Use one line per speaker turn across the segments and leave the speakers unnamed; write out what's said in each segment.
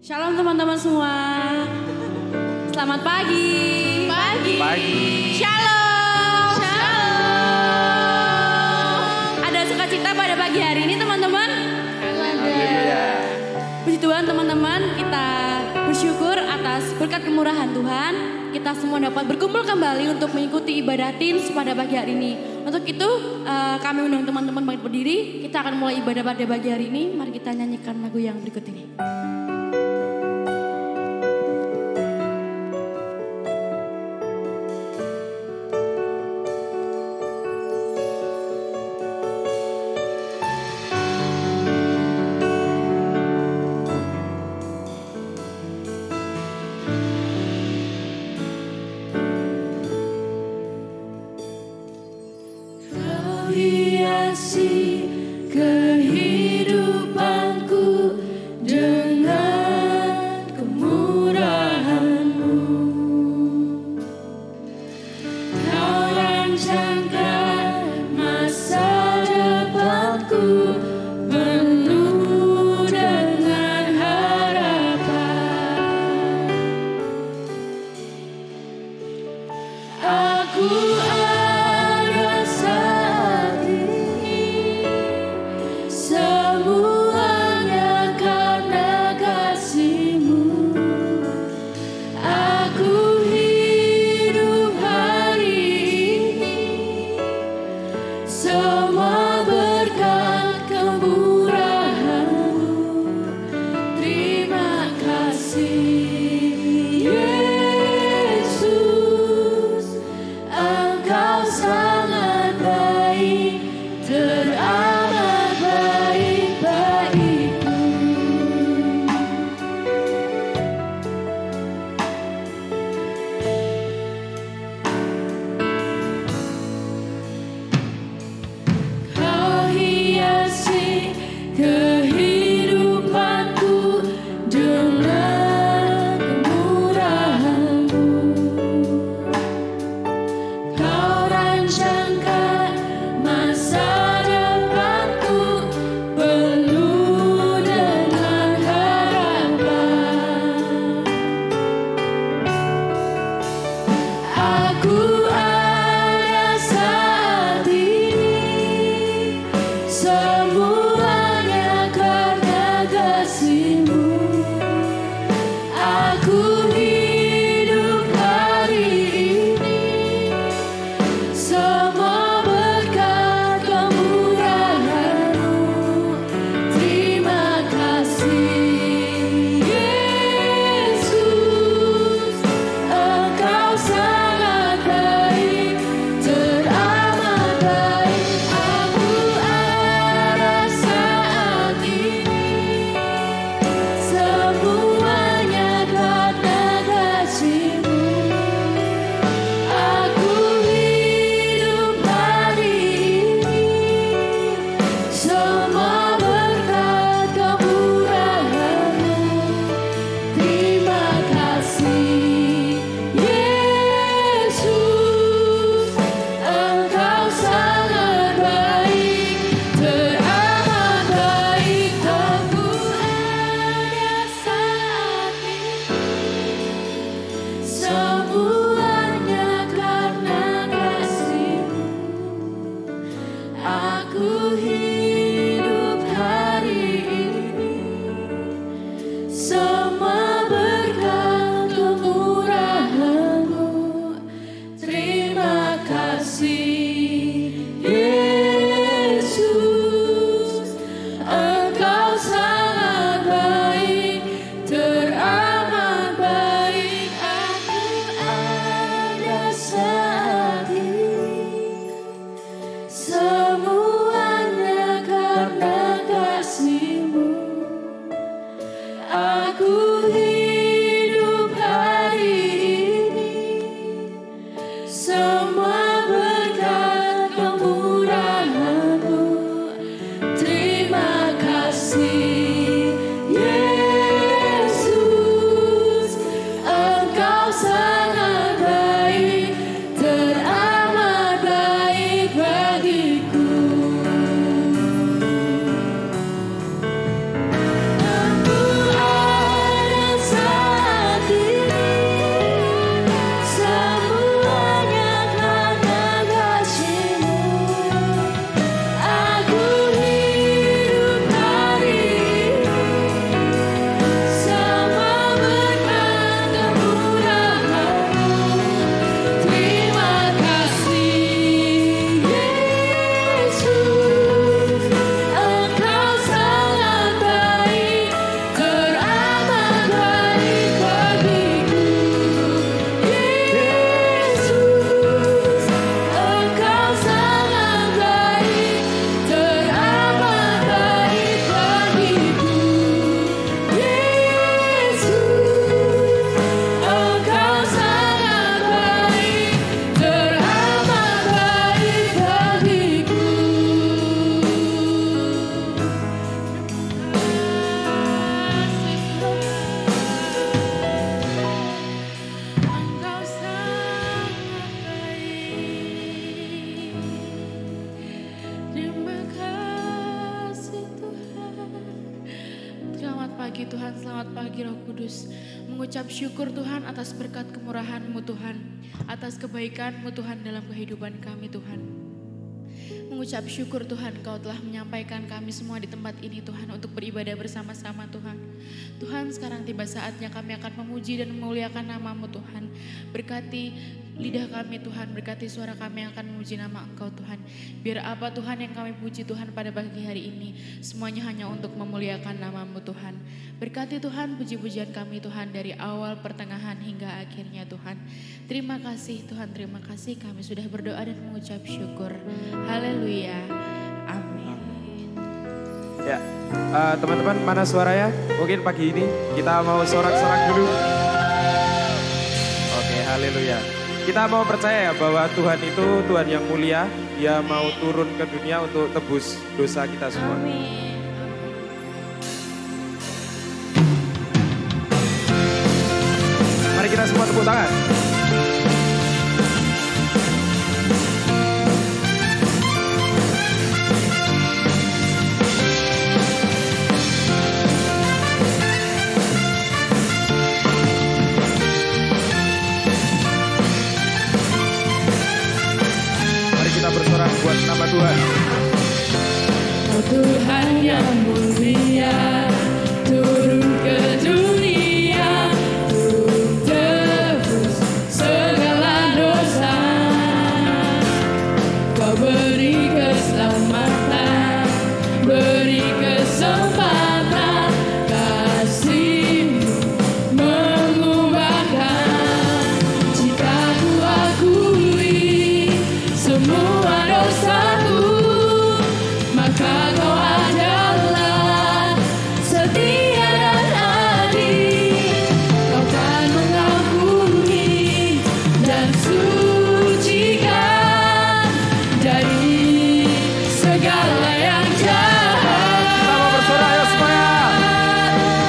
Shalom teman-teman semua. Selamat pagi.
Pagi.
Shalom. Ada sukacita pada pagi hari ini teman-teman?
Haleluya.
Puji Tuhan teman-teman, kita bersyukur atas berkat kemurahan Tuhan. Kita semua dapat berkumpul kembali untuk mengikuti ibadah Teens pada pagi hari ini. Untuk itu kami undang teman-teman bangkit berdiri. Kita akan mulai ibadah pada pagi hari ini. Mari kita nyanyikan lagu yang berikut ini.
Hiasi kehidupanku dengan kemurahan-Mu. Kau rancangkan masa depanku penuh dengan harapan. Aku ada saat ini, semuanya karena kasih-Mu. Aku hidup hari ini, semua berkat kemurahan-Mu. Terima kasih Yesus, Engkau sangat baik, teramat baik bagiku. Kau hiasi kehidupanku dengan kemurahan-Mu. Kau rancangkan masa depanku penuh dengan harapan. Aku ada saat ini, semuanya karena kasih-Mu. Aku hidup hari ini, semua berkat kemurahan-Mu. Terima kasih Yesus, Engkau sangat baik,
Tuhan, selamat pagi Roh Kudus. Mengucap syukur Tuhan atas berkat kemurahan-Mu Tuhan, atas kebaikan-Mu Tuhan dalam kehidupan kami Tuhan. Mengucap syukur Tuhan, Kau telah menyampaikan kami semua di tempat ini Tuhan untuk beribadah bersama-sama Tuhan. Tuhan, sekarang tiba saatnya kami akan memuji dan memuliakan nama-Mu Tuhan. Berkati lidah kami Tuhan, berkati suara kami yang akan memuji nama Engkau Tuhan. Biar apa Tuhan yang kami puji Tuhan pada pagi hari ini, semuanya hanya untuk memuliakan nama-Mu Tuhan. Berkati Tuhan puji-pujian kami Tuhan dari awal, pertengahan hingga akhirnya Tuhan. Terima kasih Tuhan, terima kasih kami sudah berdoa dan mengucap syukur. Haleluya, amin.
Ya, teman-teman mana suaranya? Mungkin pagi ini kita mau sorak-sorak dulu. Oke, haleluya. Kita mau percaya ya bahwa Tuhan itu Tuhan yang mulia. Dia mau turun ke dunia untuk tebus dosa kita semua.
Amin.
Mari kita semua tepuk tangan. Bersorak buat nama Tuhan.
Oh Tuhan yang mulia, turun ke dunia untuk tebus segala dosa. Kau beri keselamatan, beri kesempatan, kasih-Mu mengubahkan. Jika ku akui semua dosaku, maka Kau adalah setia dan adil. Kau kan mengampuni dan sucikan dari segala yang jahat.
Kita mau bersorak ya semuanya.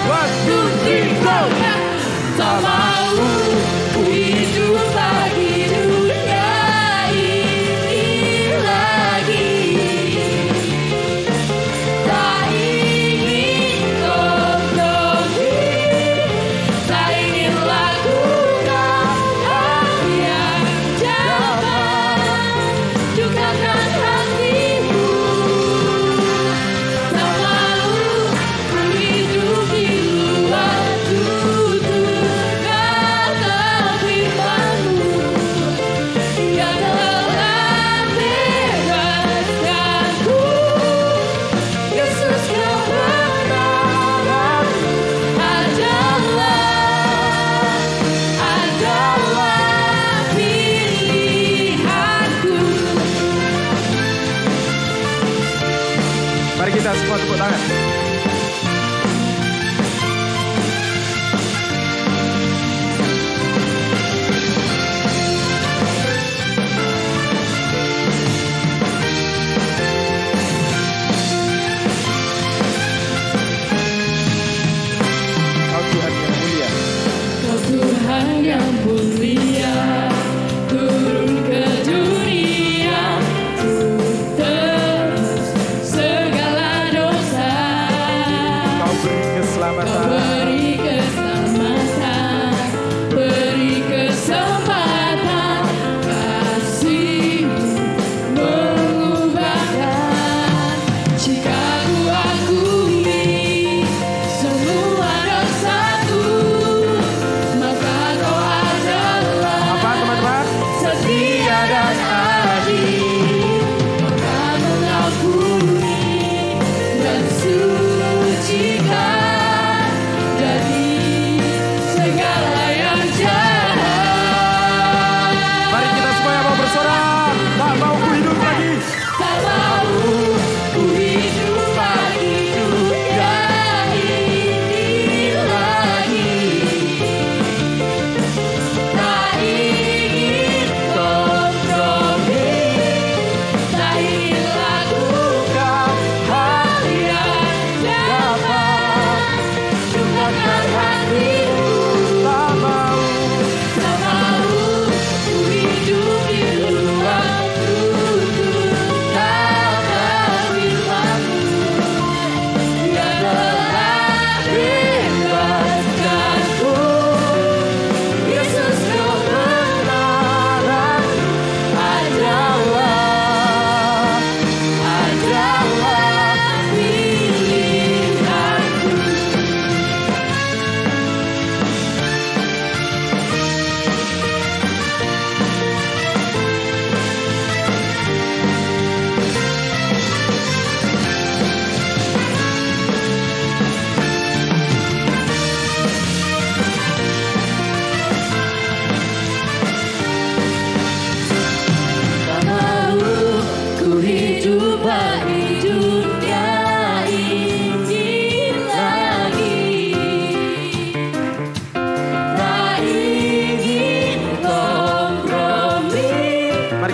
1, 2, 3, go!
Tak mau ku hidup lagi dunia ini lagi. Tak ingin kompromi, tak ingin lakukan hal yang jahat, dukakan hatimu. Tak mau ku hidup di luar tutupan firman-Mu yang telah bebaskanku. Yesus, kebenaran-Mu adalah pilihanku.
Mari kita semua tepuk tangan. Kau Tuhan yang mulia.
Kau Tuhan yang mulia, turun ke dunia untuk tebus segala dosa.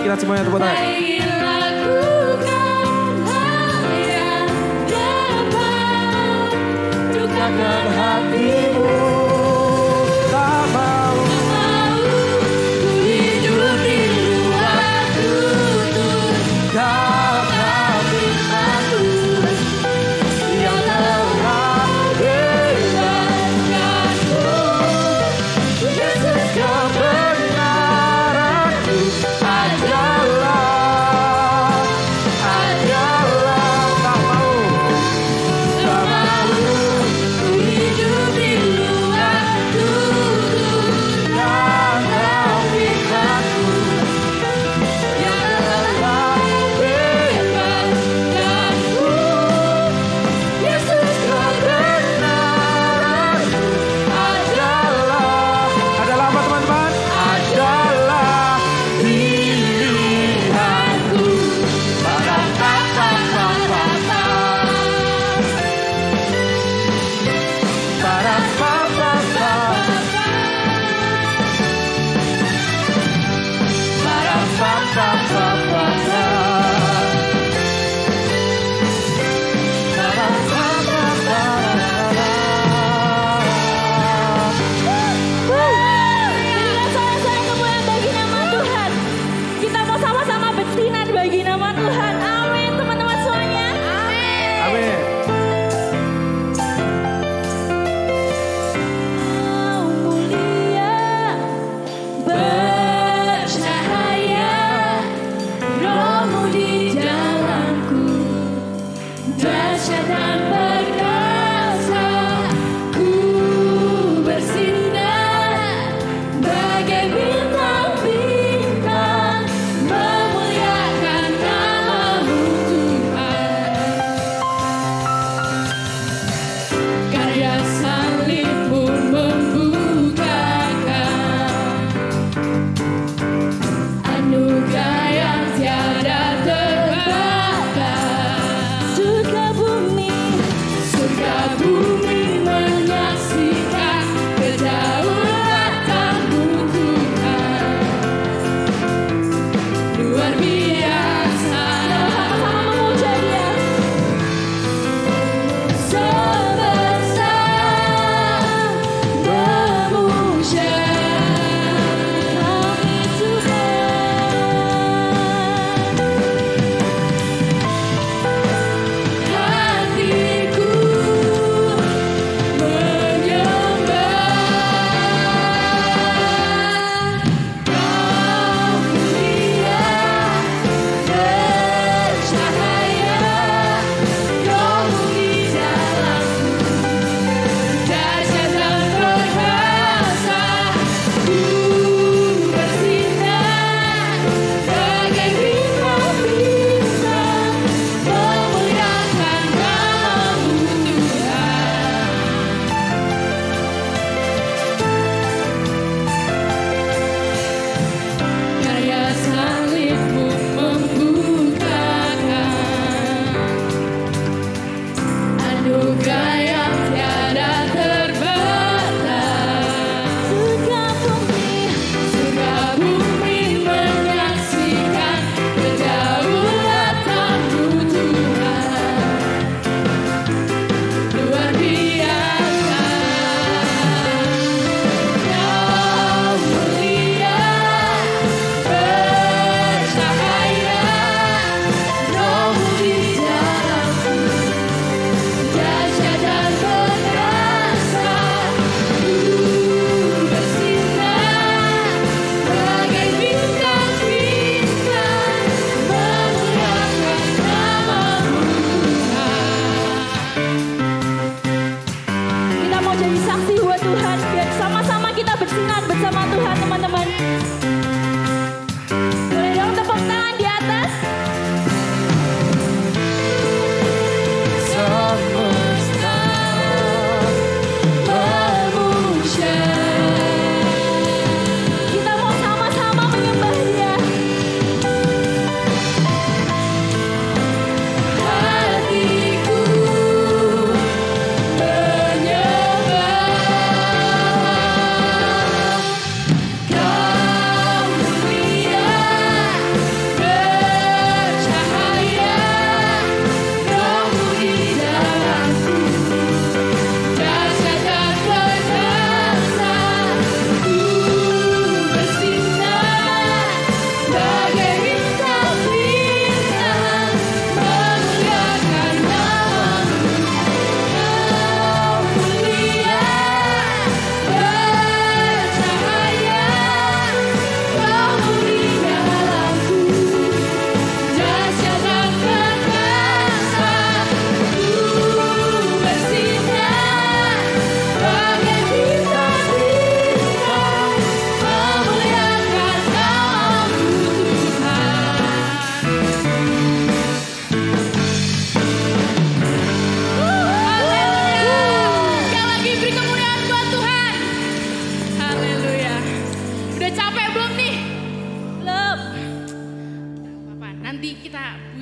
kita semuanya tepuk tangan.
ingin lakukan hal yang dapat dukakan hatimu.
Tak mau
Ku hidup di luar tutur kata firman-Mu yang telah bebaskanku. Yesus, kebenaranku adalah
tak mau
ku hidup di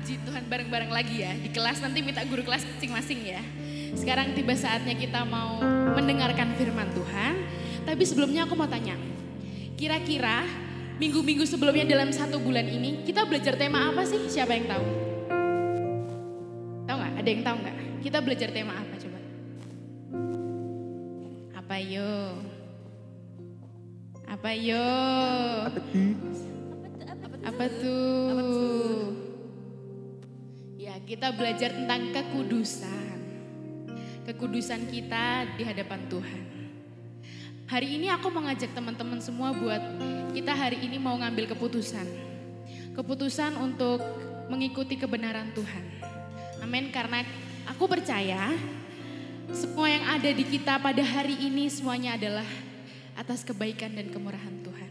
puji Tuhan bareng-bareng lagi ya. Di kelas nanti minta guru kelas masing-masing ya. Sekarang tiba saatnya kita mau mendengarkan firman Tuhan. Tapi sebelumnya aku mau tanya, kira-kira minggu-minggu sebelumnya dalam 1 bulan ini kita belajar tema apa sih? Siapa yang tahu? Tahu nggak? Ada yang tahu nggak? Kita belajar tema apa coba? Apa yo? Apa yo? Apa tuh? Ya, kita belajar tentang kekudusan. Kekudusan kita di hadapan Tuhan. Hari ini aku mau ngajak teman-teman semua buat kita hari ini mau ngambil keputusan. Keputusan untuk mengikuti kebenaran Tuhan. Amin, karena aku percaya semua yang ada di kita pada hari ini semuanya adalah atas kebaikan dan kemurahan Tuhan.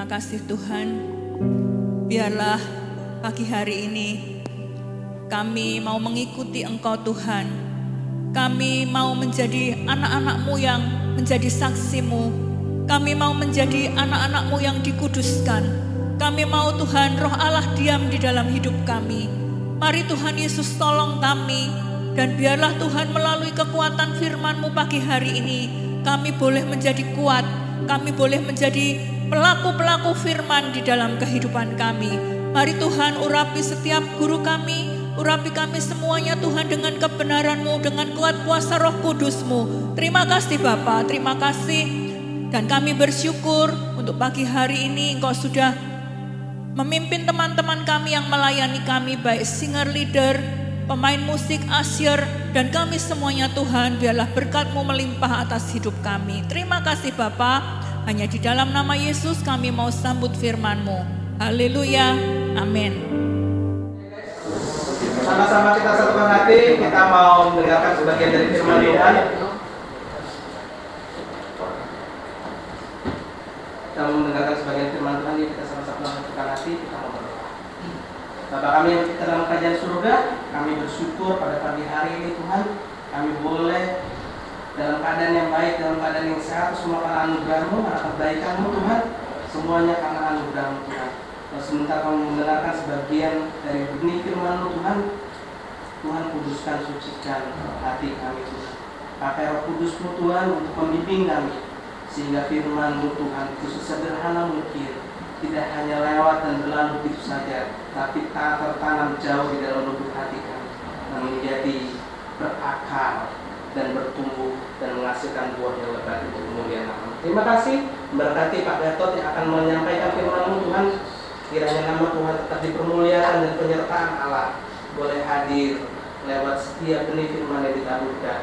kasih Tuhan. Biarlah pagi hari ini kami mau mengikuti Engkau Tuhan. Kami mau menjadi anak-anak-Mu yang menjadi saksi-Mu. Kami mau menjadi anak-anak-Mu yang dikuduskan. Kami mau Tuhan Roh Allah diam di dalam hidup kami. Mari Tuhan Yesus tolong kami. Dan biarlah Tuhan melalui kekuatan firman-Mu pagi hari ini, kami boleh menjadi kuat. Kami boleh menjadi pelaku-pelaku firman di dalam kehidupan kami. Mari Tuhan urapi setiap guru kami, urapi kami semuanya Tuhan dengan kebenaran-Mu, dengan kuat kuasa Roh Kudus-Mu. Terima kasih Bapa, terima kasih. Dan kami bersyukur untuk pagi hari ini Engkau sudah memimpin teman-teman kami yang melayani kami, baik singer leader, pemain musik, usher, dan kami semuanya Tuhan, biarlah berkat-Mu melimpah atas hidup kami. Terima kasih Bapa, hanya di dalam nama Yesus kami mau sambut firman-Mu. Haleluya, amin.
Sama-sama kita satukan hati, kita mau mendengarkan sebagian dari firman Tuhan. Kita mau mendengarkan sebagian firman Tuhan, kita sama-sama satukan hati, kita mau berdoa. Bapa kami yang di dalam kerajaan surga, kami bersyukur pada pagi hari ini Tuhan, kami boleh dalam keadaan yang baik, dalam keadaan yang sehat, semua karena anugerah-Mu, karena kebaikan-Mu Tuhan, semuanya karena anugerah-Mu Tuhan. Dan sementara kami mendengarkan sebagian dari benih firman-Mu Tuhan, Tuhan kuduskan, sucikan hati kami Tuhan. Pakai Roh Kudus-Mu Tuhan untuk membimbing kami, sehingga firman-Mu Tuhan itu sesederhana mungkin, tidak hanya lewat dan berlalu begitu saja, tapi tertanam jauh di dalam lubuk hati kami, dan menjadi berakar dan bertumbuh dan menghasilkan buah yang lebat untuk kemuliaan nama. Terima kasih, berkati Pak Gatot yang akan menyampaikan firman-Mu Tuhan. Kiranya nama Tuhan tetap dipermuliakan dan penyertaan Allah boleh hadir lewat setiap benih firman yang ditaburkan.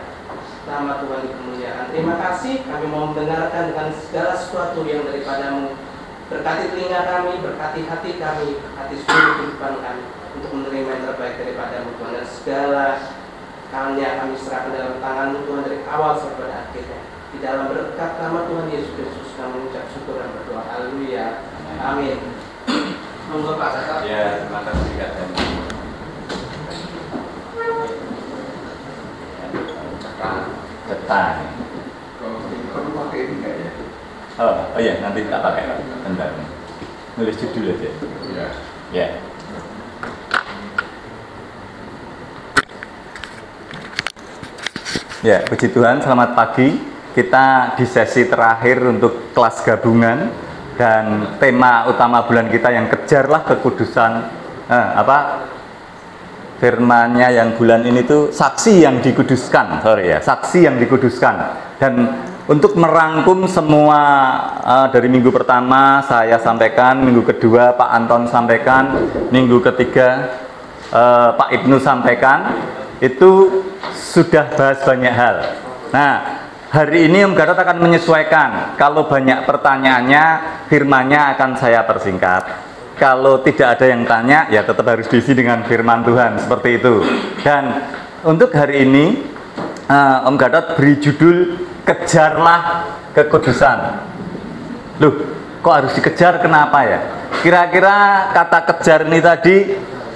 Nama Tuhan dipermuliakan. Terima kasih, kami mau mendengarkan dengan segala sesuatu yang daripada-Mu. Berkati telinga kami, berkati hati kami, berkati seluruh kehidupan kami untuk menerima yang terbaik daripada-Mu Tuhan. Dan segala hal-Nya kami serahkan dalam tangan-Mu Tuhan dari awal sampai akhirnya. Di dalam berkat nama Tuhan Yesus Kristus kami mengucap syukur dan berdoa. Haleluya. Amin. Monggo Pak Gatot.
Ya, terima kasih Kak Dani. Cetak.
Kalau pakai ini enggak ya?
Oh iya, nanti tak pakai Pak. Bentar. Nulis judul aja.
Iya.
Ya. Ya, puji Tuhan, selamat pagi. Kita di sesi terakhir untuk kelas gabungan dan tema utama bulan kita yang kejarlah kekudusan. Firman-Nya yang bulan ini tuh saksi yang dikuduskan, saksi yang dikuduskan. Dan untuk merangkum semua dari minggu pertama saya sampaikan, minggu kedua Pak Anton sampaikan, minggu ketiga Pak Ibnu sampaikan, itu sudah bahas banyak hal. Nah, hari ini Om Gatot akan menyesuaikan. Kalau banyak pertanyaannya, firman-Nya akan saya persingkat. Kalau tidak ada yang tanya, ya tetap harus diisi dengan firman Tuhan, seperti itu. Dan untuk hari ini, Om Gatot beri judul Kejarlah Kekudusan. Loh, kok harus dikejar? Kenapa ya? Kira-kira kata kejar ini tadi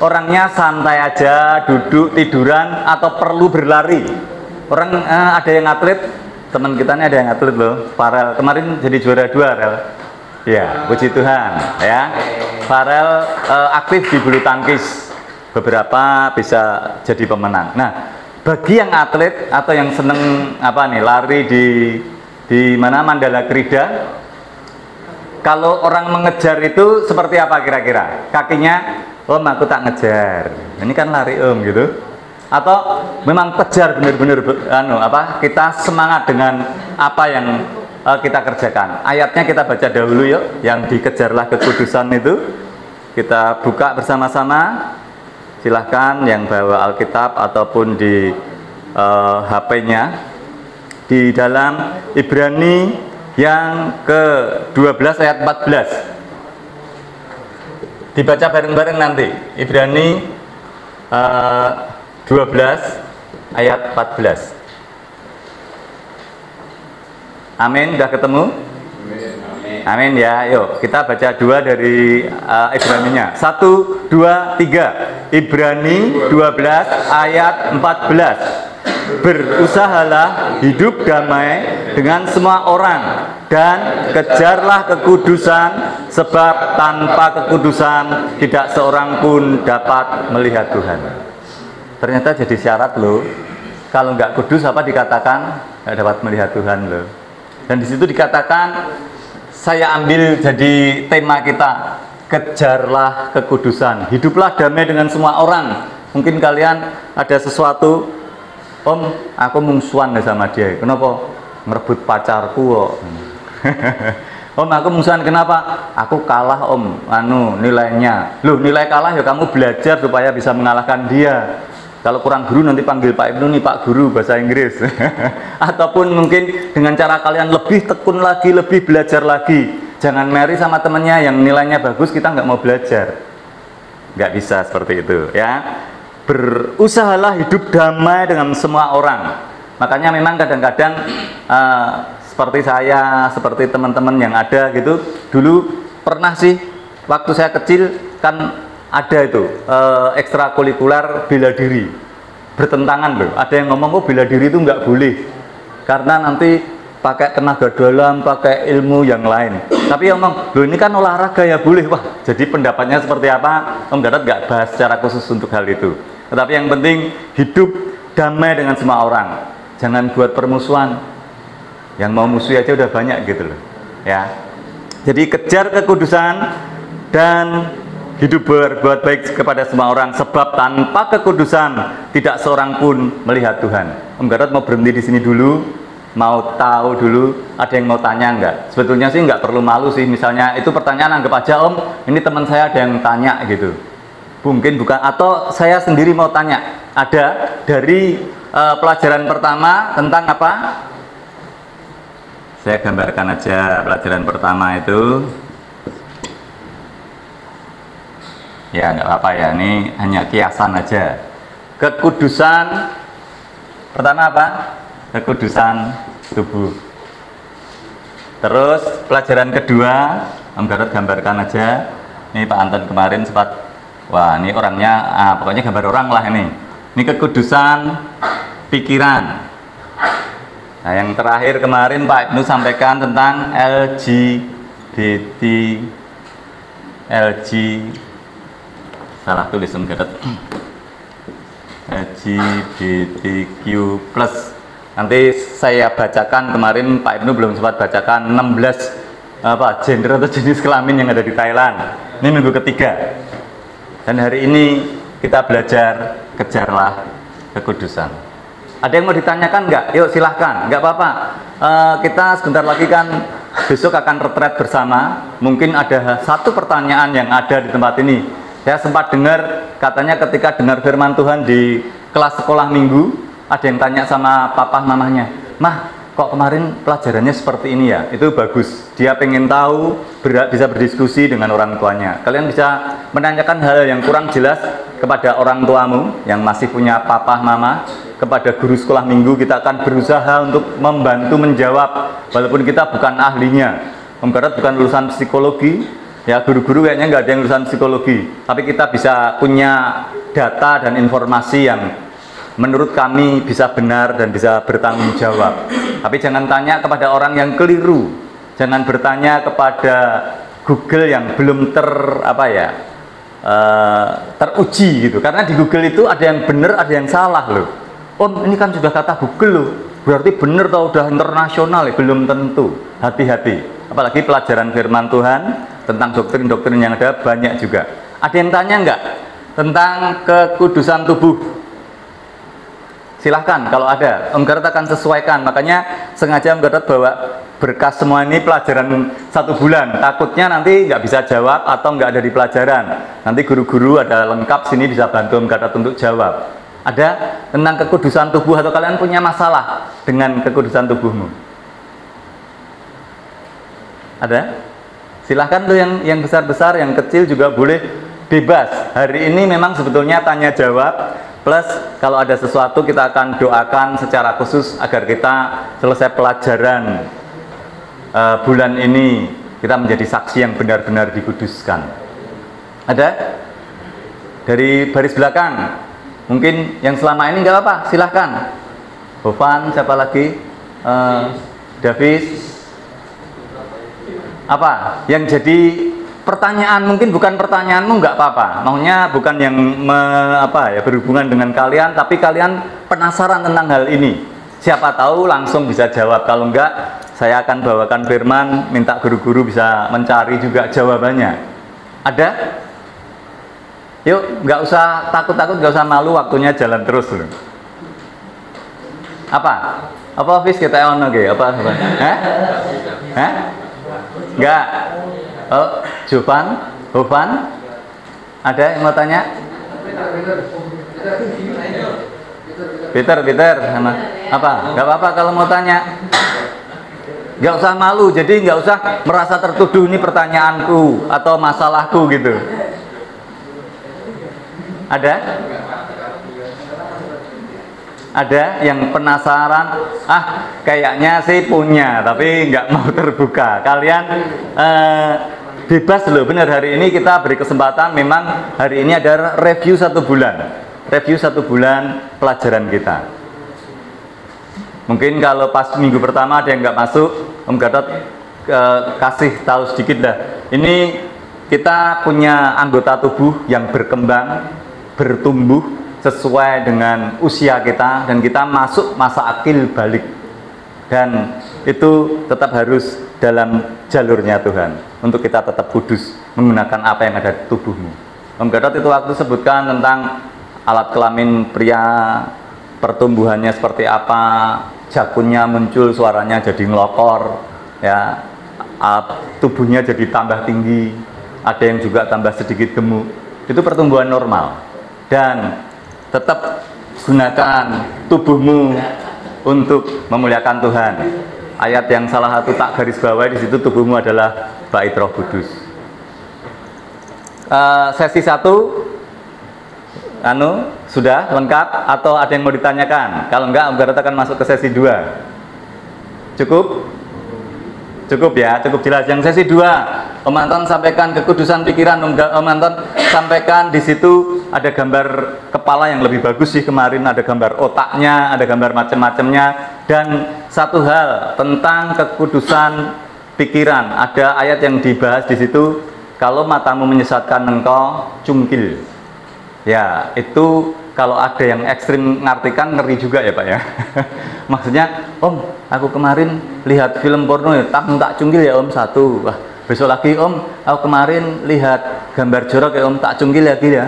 orangnya santai aja, duduk, tiduran, atau perlu berlari? Orang ada yang atlet, teman kita ini ada yang atlet loh. Farel kemarin jadi juara 2, Rel. Ya, puji Tuhan ya. Farel aktif di bulu tangkis, beberapa bisa jadi pemenang. Nah, bagi yang atlet atau yang seneng lari di mana Mandala Krida, kalau orang mengejar itu seperti apa kira-kira? Kakinya, Om aku tak ngejar, ini kan lari Om gitu. Atau memang kejar benar-benar kita semangat dengan apa yang kita kerjakan. Ayatnya kita baca dahulu yuk, yang dikejarlah kekudusan itu. Kita buka bersama-sama. Silahkan yang bawa Alkitab ataupun di HP-nya. Di dalam Ibrani yang ke-12 ayat 14. Dibaca bareng-bareng nanti. Ibrani 12 ayat 14. Amin, udah ketemu? amin ya. Yuk kita baca 2 dari Ibrani-nya. 1, 2, 3. Ibrani 12 ayat 14. Berusahalah hidup damai dengan semua orang dan kejarlah kekudusan, sebab tanpa kekudusan tidak seorang pun dapat melihat Tuhan. Ternyata jadi syarat loh. Kalau nggak kudus apa dikatakan? Nggak dapat melihat Tuhan loh. Dan di situ dikatakan, saya ambil jadi tema kita, kejarlah kekudusan, hiduplah damai dengan semua orang. Mungkin kalian ada sesuatu, Om, aku mungsuan sama dia. Kenapa? Ngerebut pacarku kok. Om, aku mungsuan kenapa? Aku kalah Om, nilainya. Loh, nilai kalah ya kamu belajar supaya bisa mengalahkan dia. Kalau kurang guru nanti panggil Pak Ibnu nih, Pak Guru bahasa Inggris. Ataupun mungkin dengan cara kalian lebih tekun lagi, lebih belajar lagi. Jangan marry sama temennya yang nilainya bagus, kita nggak mau belajar. Nggak bisa seperti itu ya. Berusahalah hidup damai dengan semua orang. Makanya memang kadang-kadang seperti saya, seperti teman-teman yang ada gitu, dulu pernah sih waktu saya kecil kan ada itu ekstrakurikuler bela diri, bertentangan loh. Ada yang ngomong bela diri itu nggak boleh karena nanti pakai tenaga dalam, pakai ilmu yang lain. Tapi yang ngomong, loh ini kan olahraga ya boleh. Wah, jadi pendapatnya seperti apa? Om Darat nggak bahas secara khusus untuk hal itu. Tetapi yang penting hidup damai dengan semua orang. Jangan buat permusuhan. Yang mau musuh aja udah banyak gitu loh. Ya. Jadi kejar kekudusan dan hidup berbuat baik kepada semua orang, sebab tanpa kekudusan tidak seorang pun melihat Tuhan. Om Darat mau berhenti di sini dulu, mau tahu dulu, ada yang mau tanya enggak? Sebetulnya sih enggak perlu malu sih, misalnya itu pertanyaan anggap aja Om, ini teman saya ada yang tanya gitu. Mungkin bukan, atau saya sendiri mau tanya. Ada dari pelajaran pertama tentang apa? Saya gambarkan aja pelajaran pertama itu. Ya nggak apa-apa ya, ini hanya kiasan aja. Kekudusan pertama apa? Kekudusan tubuh. Terus pelajaran kedua, Om Darat gambarkan aja. Ini Pak Anton kemarin sempat, wah ini orangnya, pokoknya gambar orang lah ini. Ini kekudusan pikiran. Nah yang terakhir kemarin Pak Ibnu sampaikan tentang salah tulis Om Darat. LGBTQ+. Nanti saya bacakan, kemarin Pak Ibnu belum sempat bacakan 16 gender atau jenis kelamin yang ada di Thailand. Ini minggu ketiga. Dan hari ini kita belajar kejarlah kekudusan. Ada yang mau ditanyakan nggak? Yuk silahkan, nggak apa-apa. Kita sebentar lagi kan besok akan retret bersama. Mungkin ada satu pertanyaan yang ada di tempat ini. Saya sempat dengar katanya ketika dengar firman Tuhan di kelas sekolah minggu, ada yang tanya sama papa mamanya, Mah, kok kemarin pelajarannya seperti ini ya? Itu bagus. Dia pengen tahu, bisa berdiskusi dengan orang tuanya. Kalian bisa menanyakan hal yang kurang jelas kepada orang tuamu yang masih punya papa mama. Kepada guru sekolah minggu kita akan berusaha untuk membantu menjawab, walaupun kita bukan ahlinya. Om Darat bukan lulusan psikologi, ya guru-guru kayaknya nggak ada yang lulusan psikologi. Tapi kita bisa punya data dan informasi yang menurut kami bisa benar dan bisa bertanggung jawab. Tapi jangan tanya kepada orang yang keliru. Jangan bertanya kepada Google yang belum teruji gitu. Karena di Google itu ada yang benar, ada yang salah loh. Om, ini kan sudah kata Google loh. Berarti benar atau udah internasional ya? Belum tentu. Hati-hati. Apalagi pelajaran firman Tuhan tentang doktrin-doktrin yang ada banyak juga. Ada yang tanya enggak tentang kekudusan tubuh? Silahkan kalau ada. Om Darat akan sesuaikan. Makanya sengaja Om Darat bawa berkas semua ini pelajaran 1 bulan. Takutnya nanti nggak bisa jawab atau nggak ada di pelajaran. Nanti guru-guru ada lengkap sini bisa bantu Om Darat untuk jawab. Ada tentang kekudusan tubuh atau kalian punya masalah dengan kekudusan tubuhmu? Ada? Silahkan tuh yang besar-besar, yang kecil juga boleh, bebas. Hari ini memang sebetulnya tanya jawab. Plus kalau ada sesuatu kita akan doakan secara khusus agar kita selesai pelajaran bulan ini Kita menjadi saksi yang benar-benar dikuduskan. Ada? Dari baris belakang. Mungkin yang selama ini nggak apa-apa, silahkan. Hovan, siapa lagi? Davis. Apa? Yang jadi pertanyaan, mungkin bukan pertanyaanmu, nggak apa-apa. Maunya bukan yang berhubungan dengan kalian, tapi kalian penasaran tentang hal ini. Siapa tahu langsung bisa jawab. Kalau enggak, saya akan bawakan firman, minta guru-guru bisa mencari juga jawabannya. Ada? Yuk, nggak usah takut-takut, nggak usah malu, waktunya jalan terus loh. Apa? Apa office kita ono ge? Apa? Hah? Enggak. Oh, Hovan? Ada yang mau tanya? Peter, sama apa? Enggak apa-apa kalau mau tanya. Enggak usah malu, jadi enggak usah merasa tertuduh ini pertanyaanku atau masalahku gitu. Ada? Ada yang penasaran? Kayaknya sih punya, tapi nggak mau terbuka. Kalian bebas loh, benar. Hari ini kita beri kesempatan. Memang hari ini ada review 1 bulan. Review 1 bulan pelajaran kita. Mungkin kalau pas minggu pertama ada yang nggak masuk, Om Gatot kasih tahu sedikit dah. Ini kita punya anggota tubuh yang berkembang, bertumbuh sesuai dengan usia kita, dan kita masuk masa akil balik, dan itu tetap harus dalam jalurnya Tuhan untuk kita tetap kudus menggunakan apa yang ada di tubuhmu. Om Gatot itu waktu sebutkan tentang alat kelamin pria, pertumbuhannya seperti apa, jakunnya muncul, suaranya jadi ngelokor, ya, tubuhnya jadi tambah tinggi, ada yang juga tambah sedikit gemuk. Itu pertumbuhan normal. Dan tetap gunakan tubuhmu untuk memuliakan Tuhan. Ayat yang salah satu tak garis bawahi di situ, tubuhmu adalah bait Roh Kudus. Sesi 1 sudah lengkap atau ada yang mau ditanyakan? Kalau enggak, Om Gatot akan masuk ke sesi 2. Cukup? Cukup ya, cukup jelas. Yang sesi 2, Om Anton sampaikan kekudusan pikiran. Om Anton sampaikan di situ ada gambar kepala yang lebih bagus sih kemarin, ada gambar otaknya, ada gambar macam-macamnya. Dan satu hal tentang kekudusan pikiran, ada ayat yang dibahas di situ, kalau matamu menyesatkan engkau, cungkil. Ya, itu kalau ada yang ekstrim ngartikan, ngeri juga ya Pak ya. Maksudnya, Om, aku kemarin lihat film porno ya, tak cungkil ya Om 1. Wah, besok lagi Om, aku kemarin lihat gambar jorok ya Om, tak cungkil lagi ya.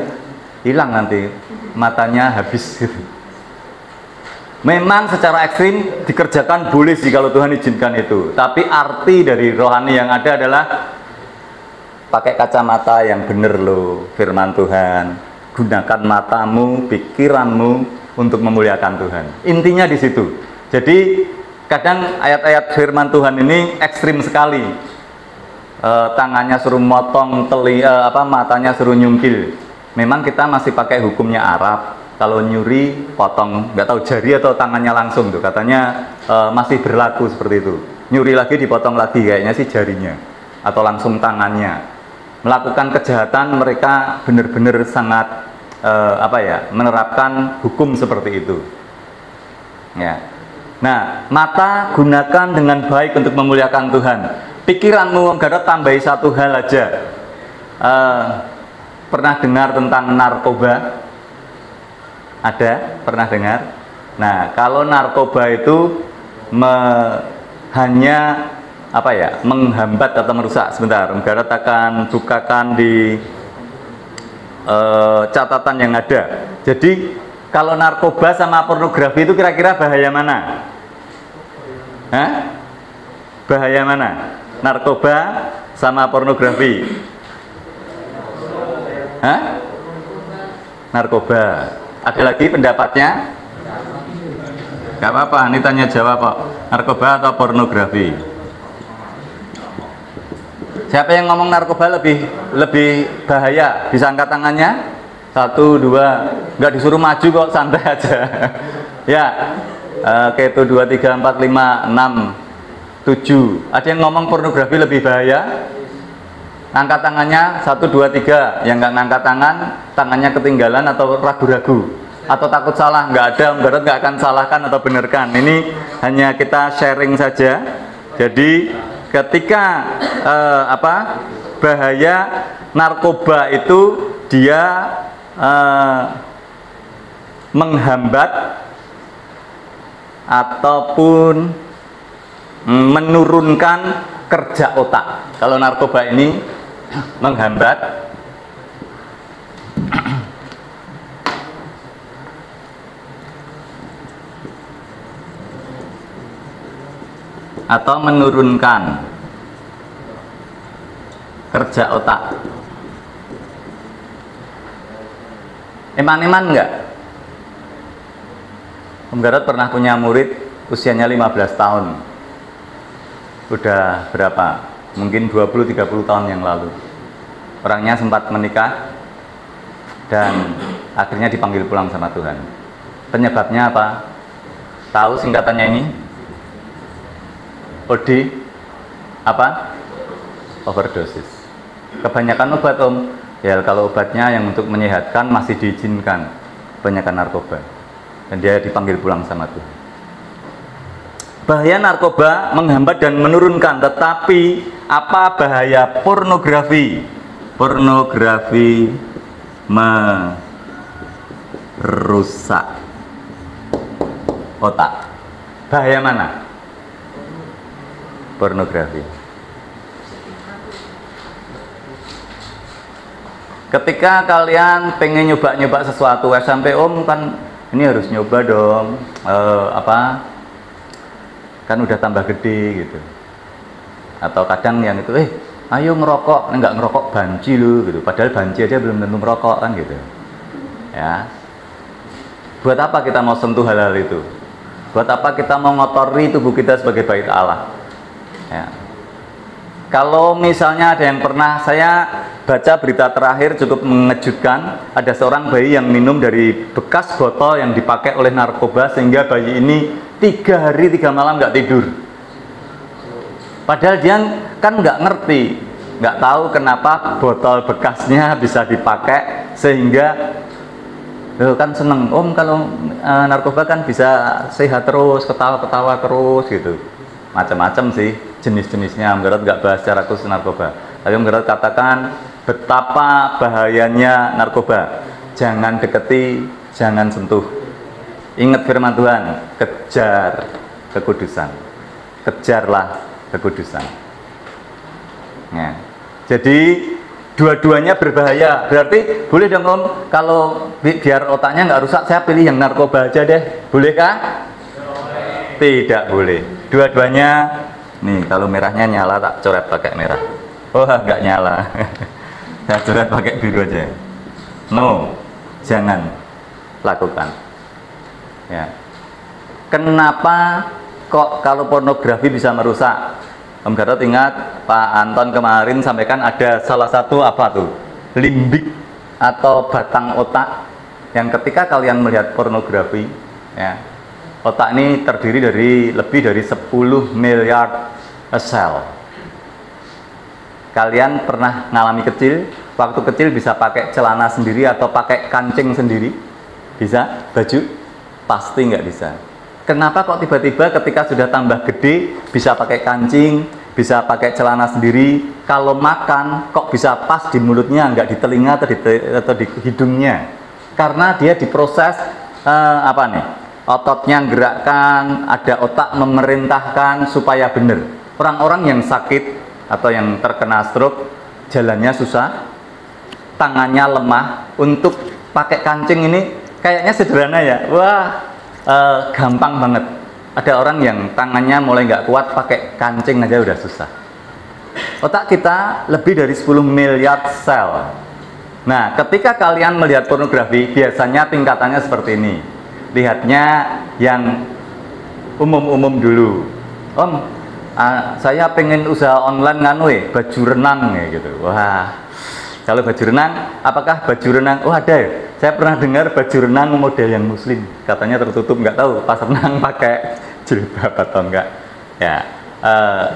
Hilang nanti, matanya habis gitu. Memang secara ekstrim dikerjakan boleh sih kalau Tuhan izinkan itu. Tapi arti dari rohani yang ada adalah pakai kacamata yang bener loh, firman Tuhan. Gunakan matamu, pikiranmu untuk memuliakan Tuhan. Intinya di situ. Jadi kadang ayat-ayat firman Tuhan ini ekstrim sekali. Tangannya suruh motong, matanya suruh nyungkil. Memang kita masih pakai hukumnya Arab. Kalau nyuri, potong, nggak tahu jari atau tangannya langsung tuh. Katanya masih berlaku seperti itu. Nyuri lagi, dipotong lagi, kayaknya sih jarinya atau langsung tangannya. Melakukan kejahatan, mereka benar-benar sangat menerapkan hukum seperti itu. Ya. Nah, mata gunakan dengan baik untuk memuliakan Tuhan. Pikiranmu, Om Gatot tambahi satu hal aja. Pernah dengar tentang narkoba? Ada? Pernah dengar? Nah, kalau narkoba itu hanya menghambat atau merusak. Sebentar, Om Gatot akan bukakan di catatan yang ada. Jadi kalau narkoba sama pornografi itu kira-kira bahaya mana? Bahaya mana? Narkoba sama pornografi? Narkoba. Ada lagi pendapatnya? Gak apa-apa, ini tanya jawab kok. Narkoba atau pornografi? Siapa yang ngomong narkoba lebih bahaya? Bisa angkat tangannya? 1, 2, nggak disuruh maju kok, santai aja. Ya, oke, itu 2, 3, 4, 5, 6. 7. Ada yang ngomong pornografi lebih bahaya? Angkat tangannya 1, 2, 3. Yang nggak ngangkat tangan, tangannya ketinggalan atau ragu-ragu atau takut salah. Nggak ada, Om Garot nggak akan salahkan atau benarkan. Ini hanya kita sharing saja. Jadi ketika bahaya narkoba itu dia menghambat ataupun menurunkan kerja otak. Kalau narkoba ini menghambat atau menurunkan kerja otak. Eman-eman enggak? Om Garot pernah punya murid usianya 15 tahun. Udah berapa? Mungkin 20-30 tahun yang lalu. Orangnya sempat menikah dan akhirnya dipanggil pulang sama Tuhan. Penyebabnya apa? Tahu singkatannya ini? OD apa? Overdosis. Kebanyakan obat, Om. Ya kalau obatnya yang untuk menyehatkan masih diizinkan. Kebanyakan narkoba. Dan dia dipanggil pulang sama Tuhan. Bahaya narkoba menghambat dan menurunkan, tetapi apa bahaya pornografi? Pornografi merusak otak. Bahaya mana? Pornografi. Ketika kalian pengen nyoba-nyoba sesuatu, SMP Om kan ini harus nyoba dong, kan udah tambah gede gitu. Atau kadang yang itu, ayo ngerokok, enggak ngerokok banci lu gitu. Padahal banci aja belum tentu merokok kan gitu. Ya. Buat apa kita mau sentuh hal-hal itu? Buat apa kita mau ngotori tubuh kita sebagai bait Allah? Ya. Kalau misalnya ada yang pernah saya baca berita terakhir cukup mengejutkan, ada seorang bayi yang minum dari bekas botol yang dipakai oleh narkoba sehingga bayi ini 3 hari 3 malam nggak tidur. Padahal dia kan nggak ngerti, nggak tahu kenapa botol bekasnya bisa dipakai sehingga kan seneng. Om kalau narkoba kan bisa sehat terus, ketawa-ketawa terus gitu. Macam-macam sih jenis-jenisnya. Om Garot nggak bahas secara khusus narkoba, tapi Om Garot katakan betapa bahayanya narkoba. Jangan deketi, jangan sentuh. Ingat firman Tuhan, kejar kekudusan. Kejarlah kekudusan. Ya. Jadi dua-duanya berbahaya. Berarti boleh dong Om, kalau biar otaknya nggak rusak, saya pilih yang narkoba aja deh. Bolehkah? Tidak boleh. Dua-duanya, nih kalau merahnya nyala tak coret pakai merah. Oh nggak nyala. Saya coret pakai biru aja. No, jangan lakukan. Ya. Kenapa kok kalau pornografi bisa merusak? Om Garot ingat Pak Anton kemarin sampaikan ada salah satu apa tuh? Limbik atau batang otak yang ketika kalian melihat pornografi, ya, otak ini terdiri dari lebih dari 10 miliar sel. Kalian pernah ngalami kecil, waktu kecil bisa pakai celana sendiri atau pakai kancing sendiri? Bisa? Baju? Pasti nggak bisa. Kenapa kok tiba-tiba ketika sudah tambah gede bisa pakai kancing, bisa pakai celana sendiri? Kalau makan kok bisa pas di mulutnya, nggak di telinga atau di hidungnya? Karena dia diproses ototnya gerakkan, ada otak memerintahkan supaya benar. Orang-orang yang sakit atau yang terkena stroke, jalannya susah, tangannya lemah, untuk pakai kancing ini kayaknya sederhana ya. Wah, gampang banget. Ada orang yang tangannya mulai nggak kuat, pakai kancing aja udah susah. Otak kita lebih dari 10 miliar sel. Nah, ketika kalian melihat pornografi, biasanya tingkatannya seperti ini. Lihatnya yang umum-umum dulu. Om, saya pengen usaha online baju renang ya gitu. Wah, kalau baju renang, apakah baju renang? Oh ada ya. Saya pernah dengar baju renang model yang muslim, katanya tertutup, nggak tahu pas renang pakai jilbab atau enggak. Ya,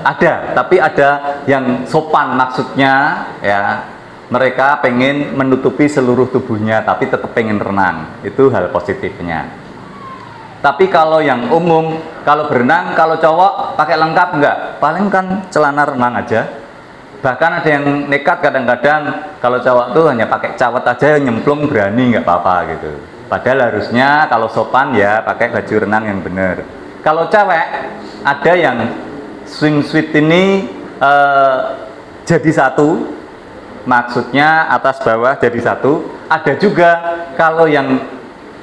Ada, tapi ada yang sopan maksudnya ya. Mereka pengen menutupi seluruh tubuhnya, tapi tetap pengen renang. Itu hal positifnya. Tapi kalau yang umum, kalau berenang, kalau cowok pakai lengkap enggak? Paling kan celana renang aja. Bahkan ada yang nekat kadang-kadang kalau cowok tuh hanya pakai cawet aja, nyemplung berani nggak apa-apa gitu. Padahal harusnya kalau sopan ya pakai baju renang yang benar. Kalau cewek ada yang swimsuit ini jadi satu, maksudnya atas bawah jadi satu. Ada juga kalau yang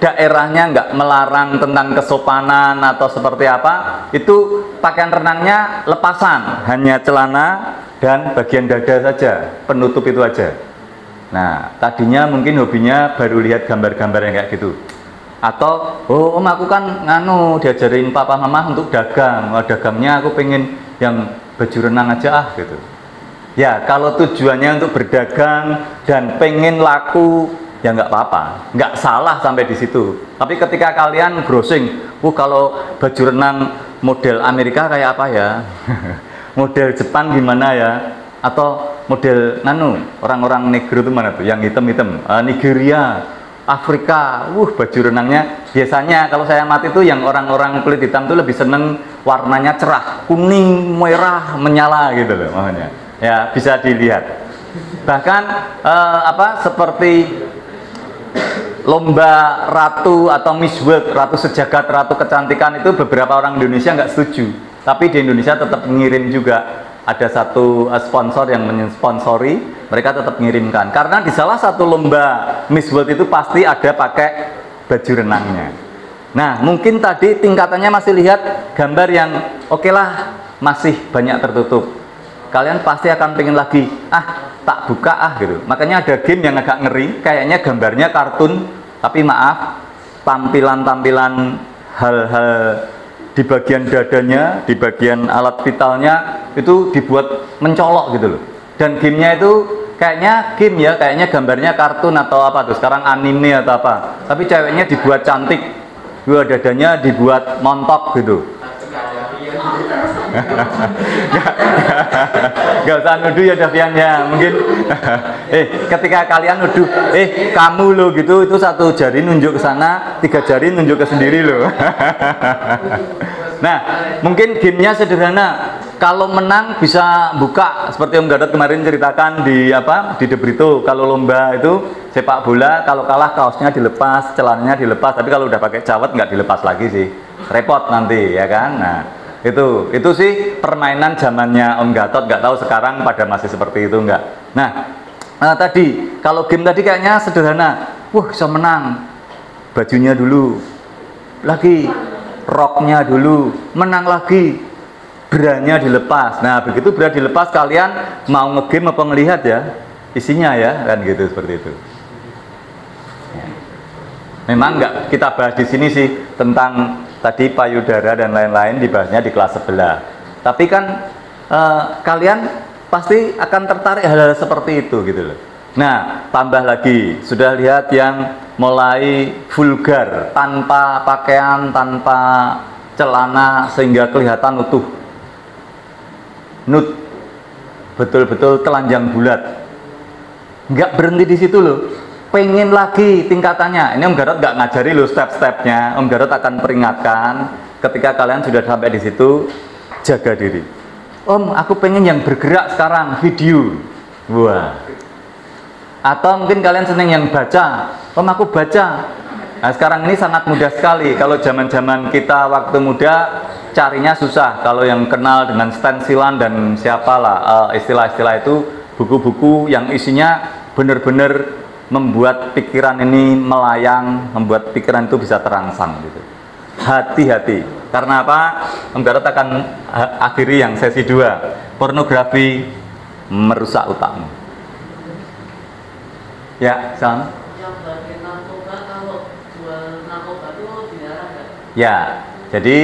daerahnya nggak melarang tentang kesopanan atau seperti apa, itu pakaian renangnya lepasan, hanya celana dan bagian dada saja, penutup itu aja. Nah, tadinya mungkin hobinya baru lihat gambar-gambar yang kayak gitu. Atau, oh om aku kan diajarin papa mama untuk dagang. Dagangnya aku pengen yang baju renang aja gitu. Ya, kalau tujuannya untuk berdagang dan pengen laku, ya nggak apa-apa, nggak salah sampai di situ. Tapi ketika kalian browsing, kalau baju renang model Amerika kayak apa ya, model Jepang gimana ya, atau model orang-orang negro itu mana tuh, yang hitam-hitam, Nigeria, Afrika, baju renangnya biasanya kalau saya amati itu yang orang-orang kulit hitam tuh lebih seneng warnanya cerah, kuning, merah, menyala gitu loh makanya. Ya bisa dilihat. Bahkan seperti lomba ratu atau Miss World, ratu sejagat, ratu kecantikan itu beberapa orang Indonesia nggak setuju. Tapi di Indonesia tetap ngirim juga. Ada satu sponsor yang mensponsori, mereka tetap mengirimkan. Karena di salah satu lomba Miss World itu pasti ada pakai baju renangnya. Nah, mungkin tadi tingkatannya masih lihat gambar yang oke lah, masih banyak tertutup. Kalian pasti akan pengen lagi, tak buka gitu. Makanya ada game yang agak ngeri, kayaknya gambarnya kartun, tapi maaf, tampilan-tampilan hal-hal di bagian dadanya, di bagian alat vitalnya itu dibuat mencolok gitu loh. Dan gamenya itu kayaknya kayaknya gambarnya kartun atau apa tuh, sekarang anime atau apa. Tapi ceweknya dibuat cantik, dadanya dibuat montok gitu. Gak usah nuduh ya Daviannya, mungkin ketika kalian nuduh kamu lo gitu, itu satu jari nunjuk ke sana, 3 jari nunjuk ke sendiri lo. Nah, mungkin gamenya sederhana. Kalau menang bisa buka seperti Om Gadot kemarin ceritakan di The Brito. Kalau lomba itu sepak bola, kalau kalah kaosnya dilepas, celananya dilepas. Tapi kalau udah pakai cawet nggak dilepas lagi sih, repot nanti ya kan. Nah, itu sih permainan zamannya Om Gatot, nggak tahu sekarang pada masih seperti itu nggak. Nah, tadi kalau game tadi kayaknya sederhana, bisa menang, bajunya dulu, lagi roknya dulu, menang lagi, beranya dilepas. Nah begitu bra dilepas, kalian mau ngegame apa ngelihat ya isinya ya kan gitu, seperti itu. Memang nggak kita bahas di sini sih tentang tadi payudara dan lain-lain, dibahasnya di kelas sebelah. Tapi kan kalian pasti akan tertarik hal-hal seperti itu gitu loh. Nah, tambah lagi, sudah lihat yang mulai vulgar, tanpa pakaian, tanpa celana, sehingga kelihatan utuh. Nude, betul-betul telanjang bulat. Nggak berhenti di situ loh. Pengen lagi tingkatannya. Ini Om Garot nggak ngajari loh step-stepnya. Om Garot akan peringatkan ketika kalian sudah sampai di situ, jaga diri. Om, aku pengen yang bergerak sekarang, video. Wah. Atau mungkin kalian seneng yang baca. Om, aku baca. Nah, sekarang ini sangat mudah sekali. Kalau zaman-zaman kita waktu muda carinya susah. Kalau yang kenal dengan stensilan dan siapalah istilah-istilah itu, buku-buku yang isinya benar-benar membuat pikiran ini melayang, membuat pikiran itu bisa terangsang gitu. Hati-hati. Karena apa? Om Garot akan akhiri yang sesi 2. Pornografi merusak otakmu. Ya, Sam.
Yang bagi narkoba, kalau jual narkoba itu dilarang nggak?
Ya, jadi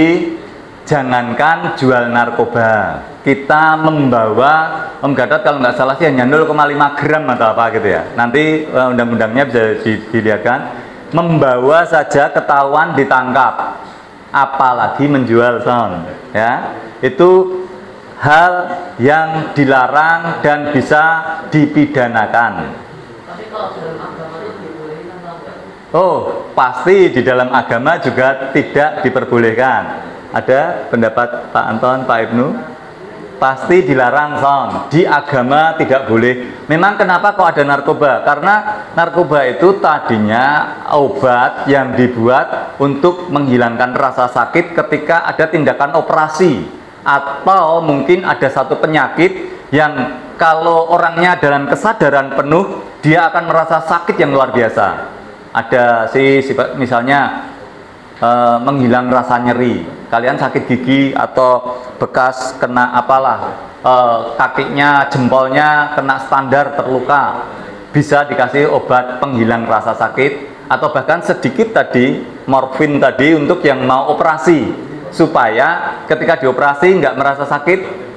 jangankan jual narkoba, kita membawa, Om Gadot kalau nggak salah sih hanya 0,5 gram atau apa gitu ya. Nanti undang-undangnya bisa dilihatkan. Membawa saja ketahuan ditangkap, apalagi menjual sound. Ya, itu hal yang dilarang dan bisa dipidanakan.
Tapi kalau dalam agama itu dibolehin atau enggak?
Oh, pasti di dalam agama juga tidak diperbolehkan. Ada pendapat Pak Anton, Pak Ibnu? Pasti dilarang, Son. Di agama tidak boleh. Memang kenapa kok ada narkoba? Karena narkoba itu tadinya obat yang dibuat untuk menghilangkan rasa sakit ketika ada tindakan operasi, atau mungkin ada satu penyakit yang kalau orangnya dalam kesadaran penuh, dia akan merasa sakit yang luar biasa. Ada misalnya menghilang rasa nyeri. Kalian sakit gigi atau bekas kena apalah, kakinya, jempolnya kena standar terluka, bisa dikasih obat penghilang rasa sakit, atau bahkan sedikit tadi morfin tadi untuk yang mau operasi, supaya ketika dioperasi nggak merasa sakit.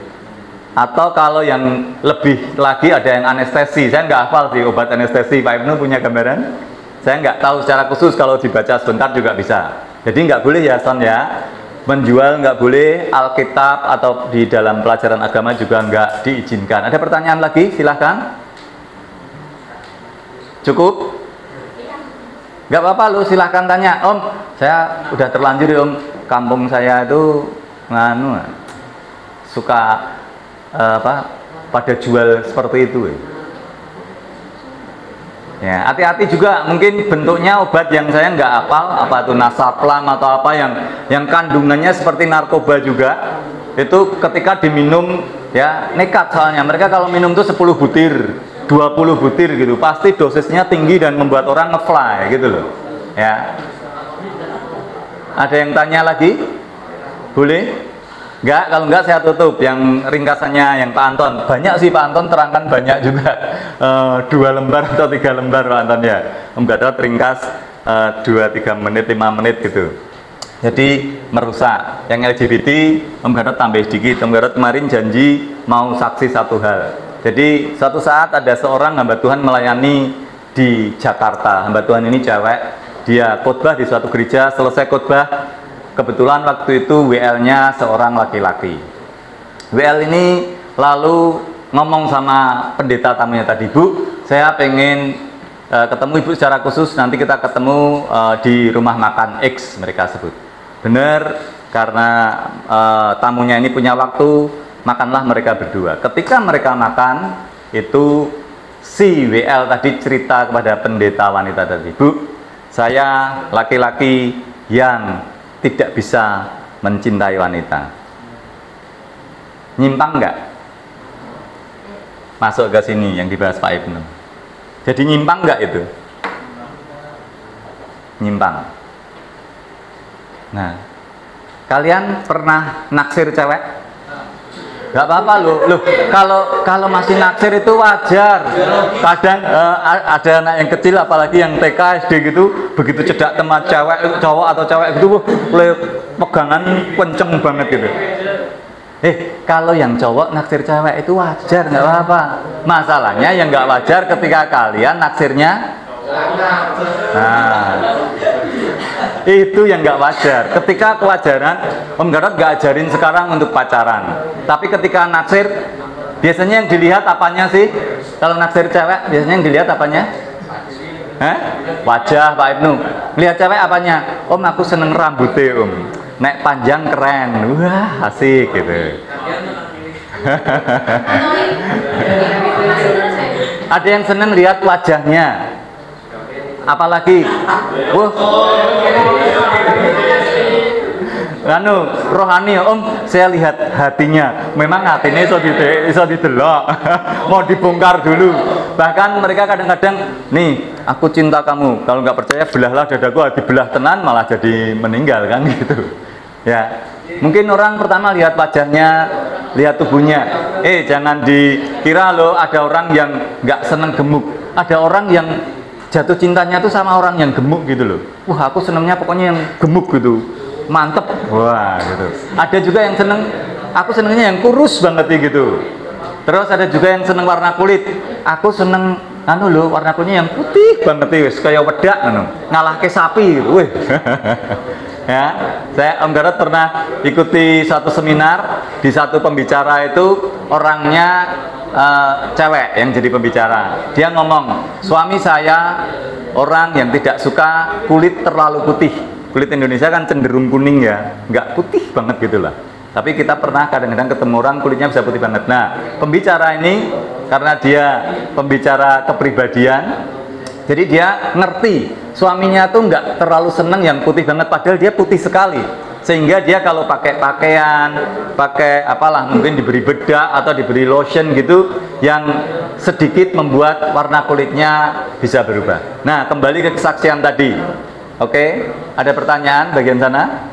Atau kalau yang lebih lagi ada yang anestesi. Saya nggak hafal sih obat anestesi. Pak Ibnu punya gambaran? Saya nggak tahu secara khusus, kalau dibaca sebentar juga bisa. Jadi nggak boleh ya, Son ya. Menjual nggak boleh, Alkitab atau di dalam pelajaran agama juga nggak diizinkan. Ada pertanyaan lagi? Silahkan. Cukup? Nggak apa-apa lu, silahkan tanya. Om, saya udah terlanjur ya, Om. Kampung saya itu suka pada jual seperti itu. Ya, hati-hati juga, mungkin bentuknya obat yang saya nggak hafal, apa itu Nasaplam atau apa yang kandungannya seperti narkoba juga. Itu ketika diminum ya nekat, soalnya mereka kalau minum tuh 10 butir, 20 butir gitu, pasti dosisnya tinggi dan membuat orang ngefly gitu loh. Ya. Ada yang tanya lagi? Boleh? Enggak, kalau enggak saya tutup yang ringkasannya yang Pak Anton. Banyak sih Pak Anton terangkan banyak juga. 2 lembar atau 3 lembar Pak Anton ya. Om Gadot ringkas 2-3 menit, 5 menit gitu. Jadi merusak. Yang LGBT Om Gadot tambah sedikit. Om Gadot kemarin janji mau saksi satu hal. Jadi suatu saat ada seorang hamba Tuhan melayani di Jakarta. Hamba Tuhan ini cewek. Dia khotbah di suatu gereja, selesai khotbah kebetulan waktu itu WL-nya seorang laki-laki. WL ini lalu ngomong sama pendeta tamunya tadi, Bu, saya pengen ketemu Ibu secara khusus, nanti kita ketemu di rumah makan X, mereka sebut. Benar, karena tamunya ini punya waktu, makanlah mereka berdua. Ketika mereka makan, itu si WL tadi cerita kepada pendeta wanita tadi, Bu, saya laki-laki yang tidak bisa mencintai wanita. Nyimpang nggak? Masuk ke sini yang dibahas Pak Ibnu. Jadi nyimpang nggak itu? Nyimpang. Nah, kalian pernah naksir cewek? Gak apa-apa loh. Kalau masih naksir itu wajar. Kadang ada anak yang kecil, apalagi yang TK, SD gitu, begitu cedak sama cewek, cowok atau cewek gitu, pegangan kenceng banget gitu. Kalau yang cowok naksir cewek itu wajar, nggak apa-apa. Masalahnya yang nggak wajar ketika kalian naksirnya. Nah, itu yang nggak wajar. Ketika kewajaran, Om Gadot nggak ajarin sekarang untuk pacaran. Tapi ketika naksir, biasanya yang dilihat apanya sih? Kalau naksir cewek, biasanya yang dilihat apanya? Wajah Pak Ibnu. Lihat cewek apanya? Om, aku seneng rambutnya Om. Nek panjang keren. Wah, asik gitu. Ada yang seneng lihat wajahnya. Apalagi rohani, Om, saya lihat hatinya. Memang hatinya iso didelok. Mau dibongkar dulu. Bahkan mereka kadang-kadang, nih, aku cinta kamu. Kalau nggak percaya, belahlah dadaku. Dibelah tenan malah jadi meninggal kan gitu. Ya, mungkin orang pertama lihat wajahnya, lihat tubuhnya. Jangan dikira loh, ada orang yang nggak seneng gemuk. Ada orang yang jatuh cintanya tuh sama orang yang gemuk gitu loh. Wah, aku senengnya pokoknya yang gemuk gitu, mantep. Wah gitu. Ada juga yang seneng, aku senengnya yang kurus banget gitu. Terus ada juga yang seneng warna kulit. Aku seneng warna kulitnya yang putih banget wis kayak wedak ngalah ke sapi gitu. Ya, saya Om Garot pernah ikuti satu seminar, di satu pembicara itu orangnya cewek yang jadi pembicara. Dia ngomong, suami saya orang yang tidak suka kulit terlalu putih. Kulit Indonesia kan cenderung kuning ya, nggak putih banget gitu lah. Tapi kita pernah kadang-kadang ketemu orang kulitnya bisa putih banget. Nah, pembicara ini karena dia pembicara kepribadian, jadi dia ngerti suaminya tuh nggak terlalu seneng yang putih banget, padahal dia putih sekali. Sehingga dia kalau pakai pakaian, pakai apalah, mungkin diberi bedak atau diberi lotion gitu, yang sedikit membuat warna kulitnya bisa berubah. Nah, kembali ke kesaksian tadi. Oke, ada pertanyaan bagian sana?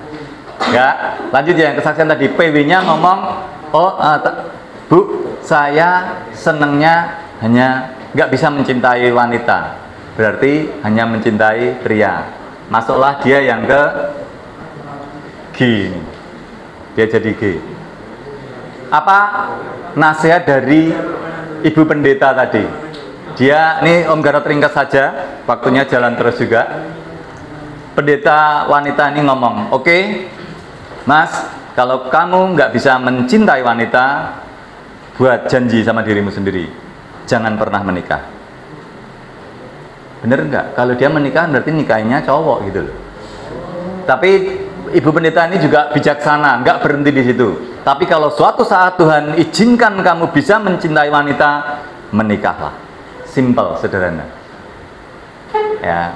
Enggak? Lanjut ya, yang kesaksian tadi. PW-nya ngomong, Bu, saya senengnya hanya nggak bisa mencintai wanita. Berarti hanya mencintai pria. Masuklah dia yang ke G. Dia jadi G. Apa nasihat dari Ibu Pendeta tadi? Dia, nih Om Garot ringkas saja, waktunya jalan terus juga. Pendeta wanita ini ngomong, oke, Mas, kalau kamu nggak bisa mencintai wanita, buat janji sama dirimu sendiri, jangan pernah menikah. Bener nggak? Kalau dia menikah berarti nikahnya cowok gitu loh. Tapi Ibu Pendeta ini juga bijaksana, nggak berhenti di situ. Tapi kalau suatu saat Tuhan izinkan kamu bisa mencintai wanita, menikahlah. Simple, sederhana. Ya.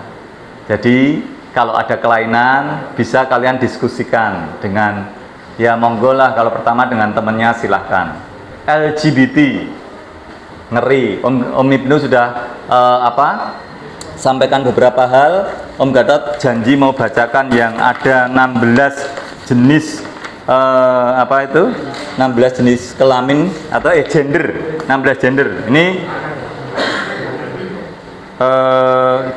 Jadi kalau ada kelainan bisa kalian diskusikan dengan, ya monggo lah, kalau pertama dengan temennya silahkan. LGBT ngeri. Om Ibnu sudah sampaikan beberapa hal. Om Gatot janji mau bacakan yang ada 16 jenis 16 jenis kelamin atau gender. 16 gender. Ini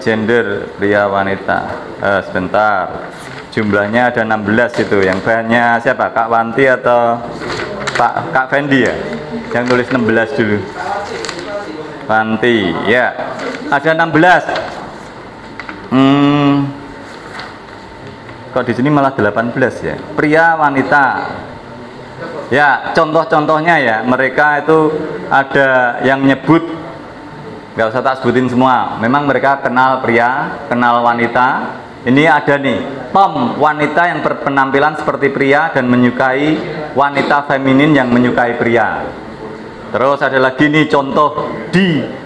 gender pria wanita. Sebentar. Jumlahnya ada 16 itu. Yang bahannya siapa? Kak Wanti atau Kak Fendi ya? Yang tulis 16 dulu. Wanti, ya. Ada 16. Kok di sini malah 18 ya? Pria, wanita. Ya, contoh-contohnya ya, mereka itu ada yang nyebut, nggak usah tak sebutin semua. Memang mereka kenal pria, kenal wanita. Ini ada nih, Tom, wanita yang berpenampilan seperti pria dan menyukai wanita feminin yang menyukai pria. Terus ada lagi nih contoh D,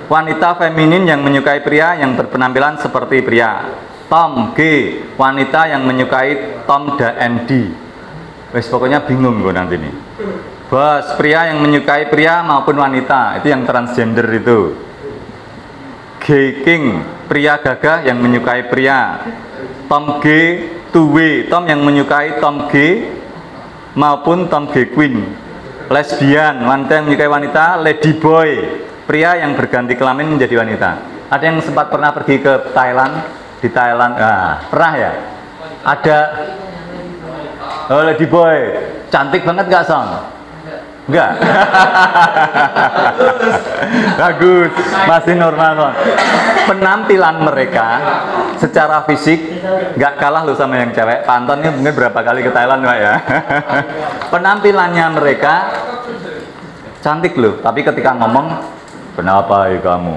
wanita feminin yang menyukai pria yang berpenampilan seperti pria. Tom G, wanita yang menyukai Tom dan D. Wes pokoknya bingung gue nanti nih. Bos, pria yang menyukai pria maupun wanita, itu yang transgender itu. G King, pria gagah yang menyukai pria. Tom G two-way, Tom yang menyukai Tom G maupun Tom G Queen. Lesbian, wanita yang menyukai wanita. Lady boy, pria yang berganti kelamin menjadi wanita. Ada yang sempat pernah pergi ke Thailand? Di Thailand, pernah ya? Ada lady boy, cantik banget nggak Son? Enggak. Bagus, masih normal Son. Penampilan mereka secara fisik nggak kalah loh sama yang cewek. Pak Anton ini mungkin berapa kali ke Thailand Pak ya? Penampilannya mereka cantik loh, tapi ketika ngomong, kenapa ya kamu?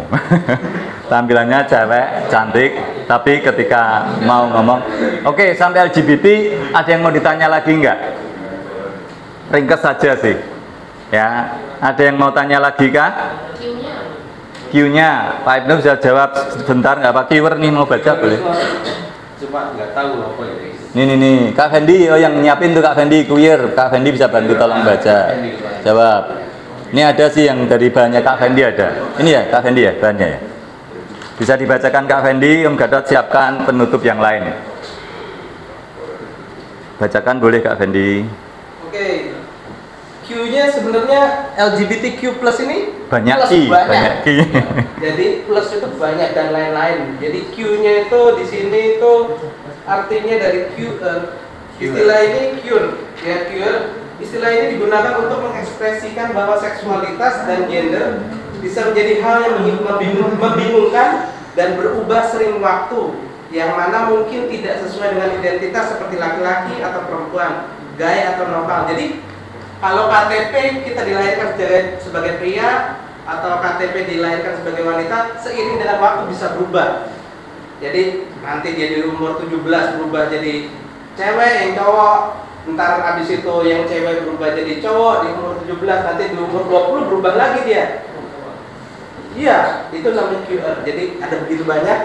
Tampilannya cewek, cantik, tapi ketika mau ngomong, oke, sampai LGBT, ada yang mau ditanya lagi nggak? Ringkas saja sih. Ya, ada yang mau tanya lagi kah? Q-nya, Pak Ibnu bisa jawab sebentar nggak Pak? Keyword nih mau baca boleh?
Cuma nggak tahu apa ya.
Nih, Kak Fendi, oh yang nyiapin tuh Kak Fendi, queer. Kak Fendi bisa bantu tolong baca. Jawab. Ini ada sih yang dari bahannya Kak Fendi ada. Ini ya Kak Fendi ya bahannya ya. Bisa dibacakan Kak Fendi, Om Gatot siapkan penutup yang lain. Bacakan boleh Kak Fendi.
Oke. Q-nya sebenarnya LGBTQ+ ini
banyak
plus
I, banyak I.
Jadi plus itu banyak dan lain-lain. Jadi Q-nya itu di sini itu artinya dari Q, istilah ini cure, ya cure. Istilah ini digunakan untuk mengekspresikan bahwa seksualitas dan gender bisa menjadi hal yang membingungkan dan berubah sering waktu, yang mana mungkin tidak sesuai dengan identitas seperti laki-laki atau perempuan, gay atau normal. Jadi kalau KTP kita dilahirkan sebagai pria atau KTP dilahirkan sebagai wanita, seiring dengan waktu bisa berubah. Jadi nanti dia di umur 17 berubah jadi cewek, yang cowok. Ntar abis itu yang cewek berubah jadi cowok di umur 17, nanti di umur 20 berubah lagi dia. Iya, itu namanya QR. Jadi ada begitu banyak.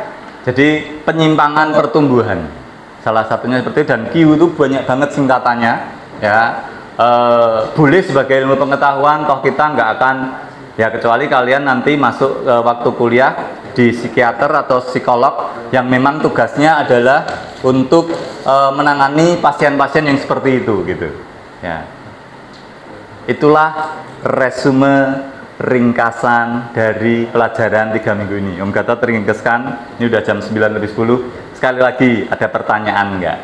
Jadi penyimpangan pertumbuhan salah satunya seperti itu, dan Q itu banyak banget singkatannya ya. Boleh sebagai ilmu pengetahuan, toh kita nggak akan ya, kecuali kalian nanti masuk waktu kuliah di psikiater atau psikolog yang memang tugasnya adalah untuk menangani pasien-pasien yang seperti itu gitu ya. Itulah resume ringkasan dari pelajaran 3 minggu ini. Om Gatot ringkaskan, ini udah jam 9:10. Sekali lagi, ada pertanyaan enggak?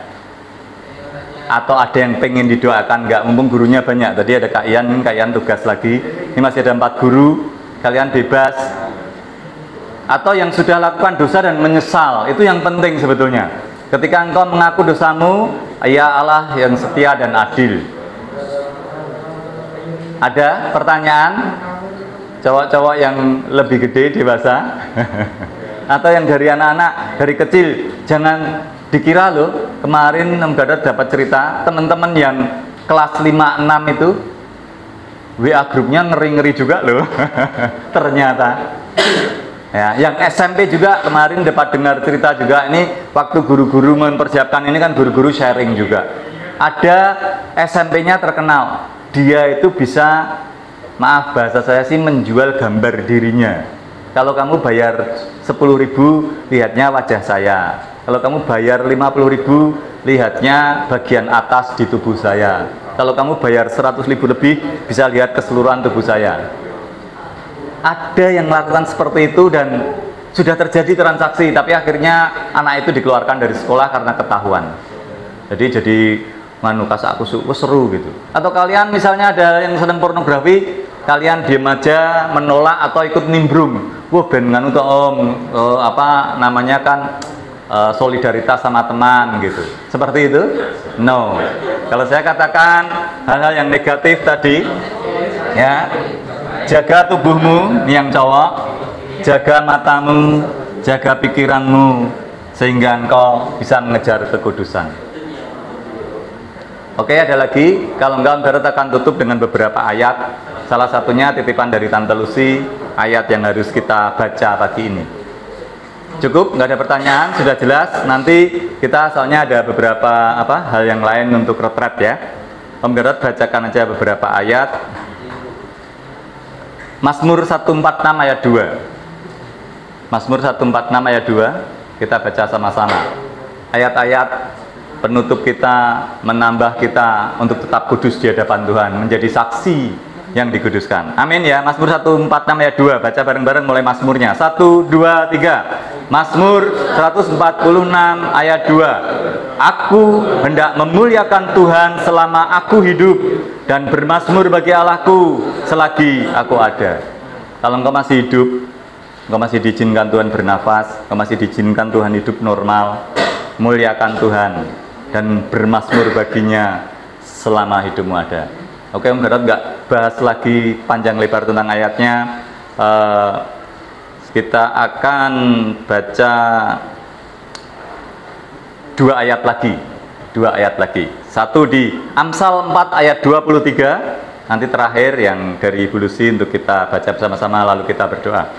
Atau ada yang pengen didoakan enggak? Mumpung gurunya banyak. Tadi ada Kak Ian tugas lagi. Ini masih ada 4 guru. Kalian bebas. Atau yang sudah lakukan dosa dan menyesal, itu yang penting sebetulnya. Ketika engkau mengaku dosamu, ya Allah yang setia dan adil. Ada pertanyaan? Cowok-cowok yang lebih gede, dewasa atau yang dari anak-anak, dari kecil. Jangan dikira loh, kemarin Om Gatot dapat cerita teman-teman yang kelas 5-6 itu WA grupnya ngeri-ngeri juga loh ternyata ya. Yang SMP juga kemarin dapat dengar cerita juga. Ini waktu guru-guru mempersiapkan ini kan, guru-guru sharing juga. Ada SMP-nya terkenal, dia itu bisa, maaf bahasa saya sih, menjual gambar dirinya. Kalau kamu bayar 10.000, lihatnya wajah saya. Kalau kamu bayar 50.000, lihatnya bagian atas di tubuh saya. Kalau kamu bayar 100.000 lebih, bisa lihat keseluruhan tubuh saya. Ada yang melakukan seperti itu dan sudah terjadi transaksi, tapi akhirnya anak itu dikeluarkan dari sekolah karena ketahuan. Jadi manu kasak aku seru gitu. Atau kalian misalnya ada yang sedang pornografi, kalian diam aja, menolak atau ikut nimbrung. Wah ben nganu to Om, apa namanya kan, solidaritas sama teman gitu. Seperti itu? No. Kalau saya katakan hal-hal yang negatif tadi ya, jaga tubuhmu, ini yang cowok, jaga matamu, jaga pikiranmu, sehingga engkau bisa mengejar kekudusan. Oke, ada lagi. Kalau enggak, Om Gatot akan tutup dengan beberapa ayat. Salah satunya titipan dari Tante Lucy, ayat yang harus kita baca pagi ini. Cukup? Nggak ada pertanyaan? Sudah jelas? Nanti kita soalnya ada beberapa hal yang lain untuk retret ya. Om Gatot bacakan aja beberapa ayat. Mazmur 146 ayat 2. Mazmur 146 ayat 2. Kita baca sama-sama. Ayat-ayat penutup kita, menambah kita untuk tetap kudus di hadapan Tuhan, menjadi saksi yang dikuduskan. Amin ya. Mazmur 146 ayat 2. Baca bareng-bareng mulai Mazmurnya. 1, 2, 3. Mazmur 146 ayat 2. Aku hendak memuliakan Tuhan selama aku hidup, dan bermazmur bagi Allahku selagi aku ada. Kalau engkau masih hidup, engkau masih diizinkan Tuhan bernafas, engkau masih diizinkan Tuhan hidup normal, muliakan Tuhan dan bermazmur baginya selama hidupmu ada. Oke, Om Gatot nggak bahas lagi panjang lebar tentang ayatnya. Kita akan baca 2 ayat lagi. Satu di Amsal 4 ayat 23. Nanti terakhir yang dari Ibu Lucy untuk kita baca bersama-sama lalu kita berdoa.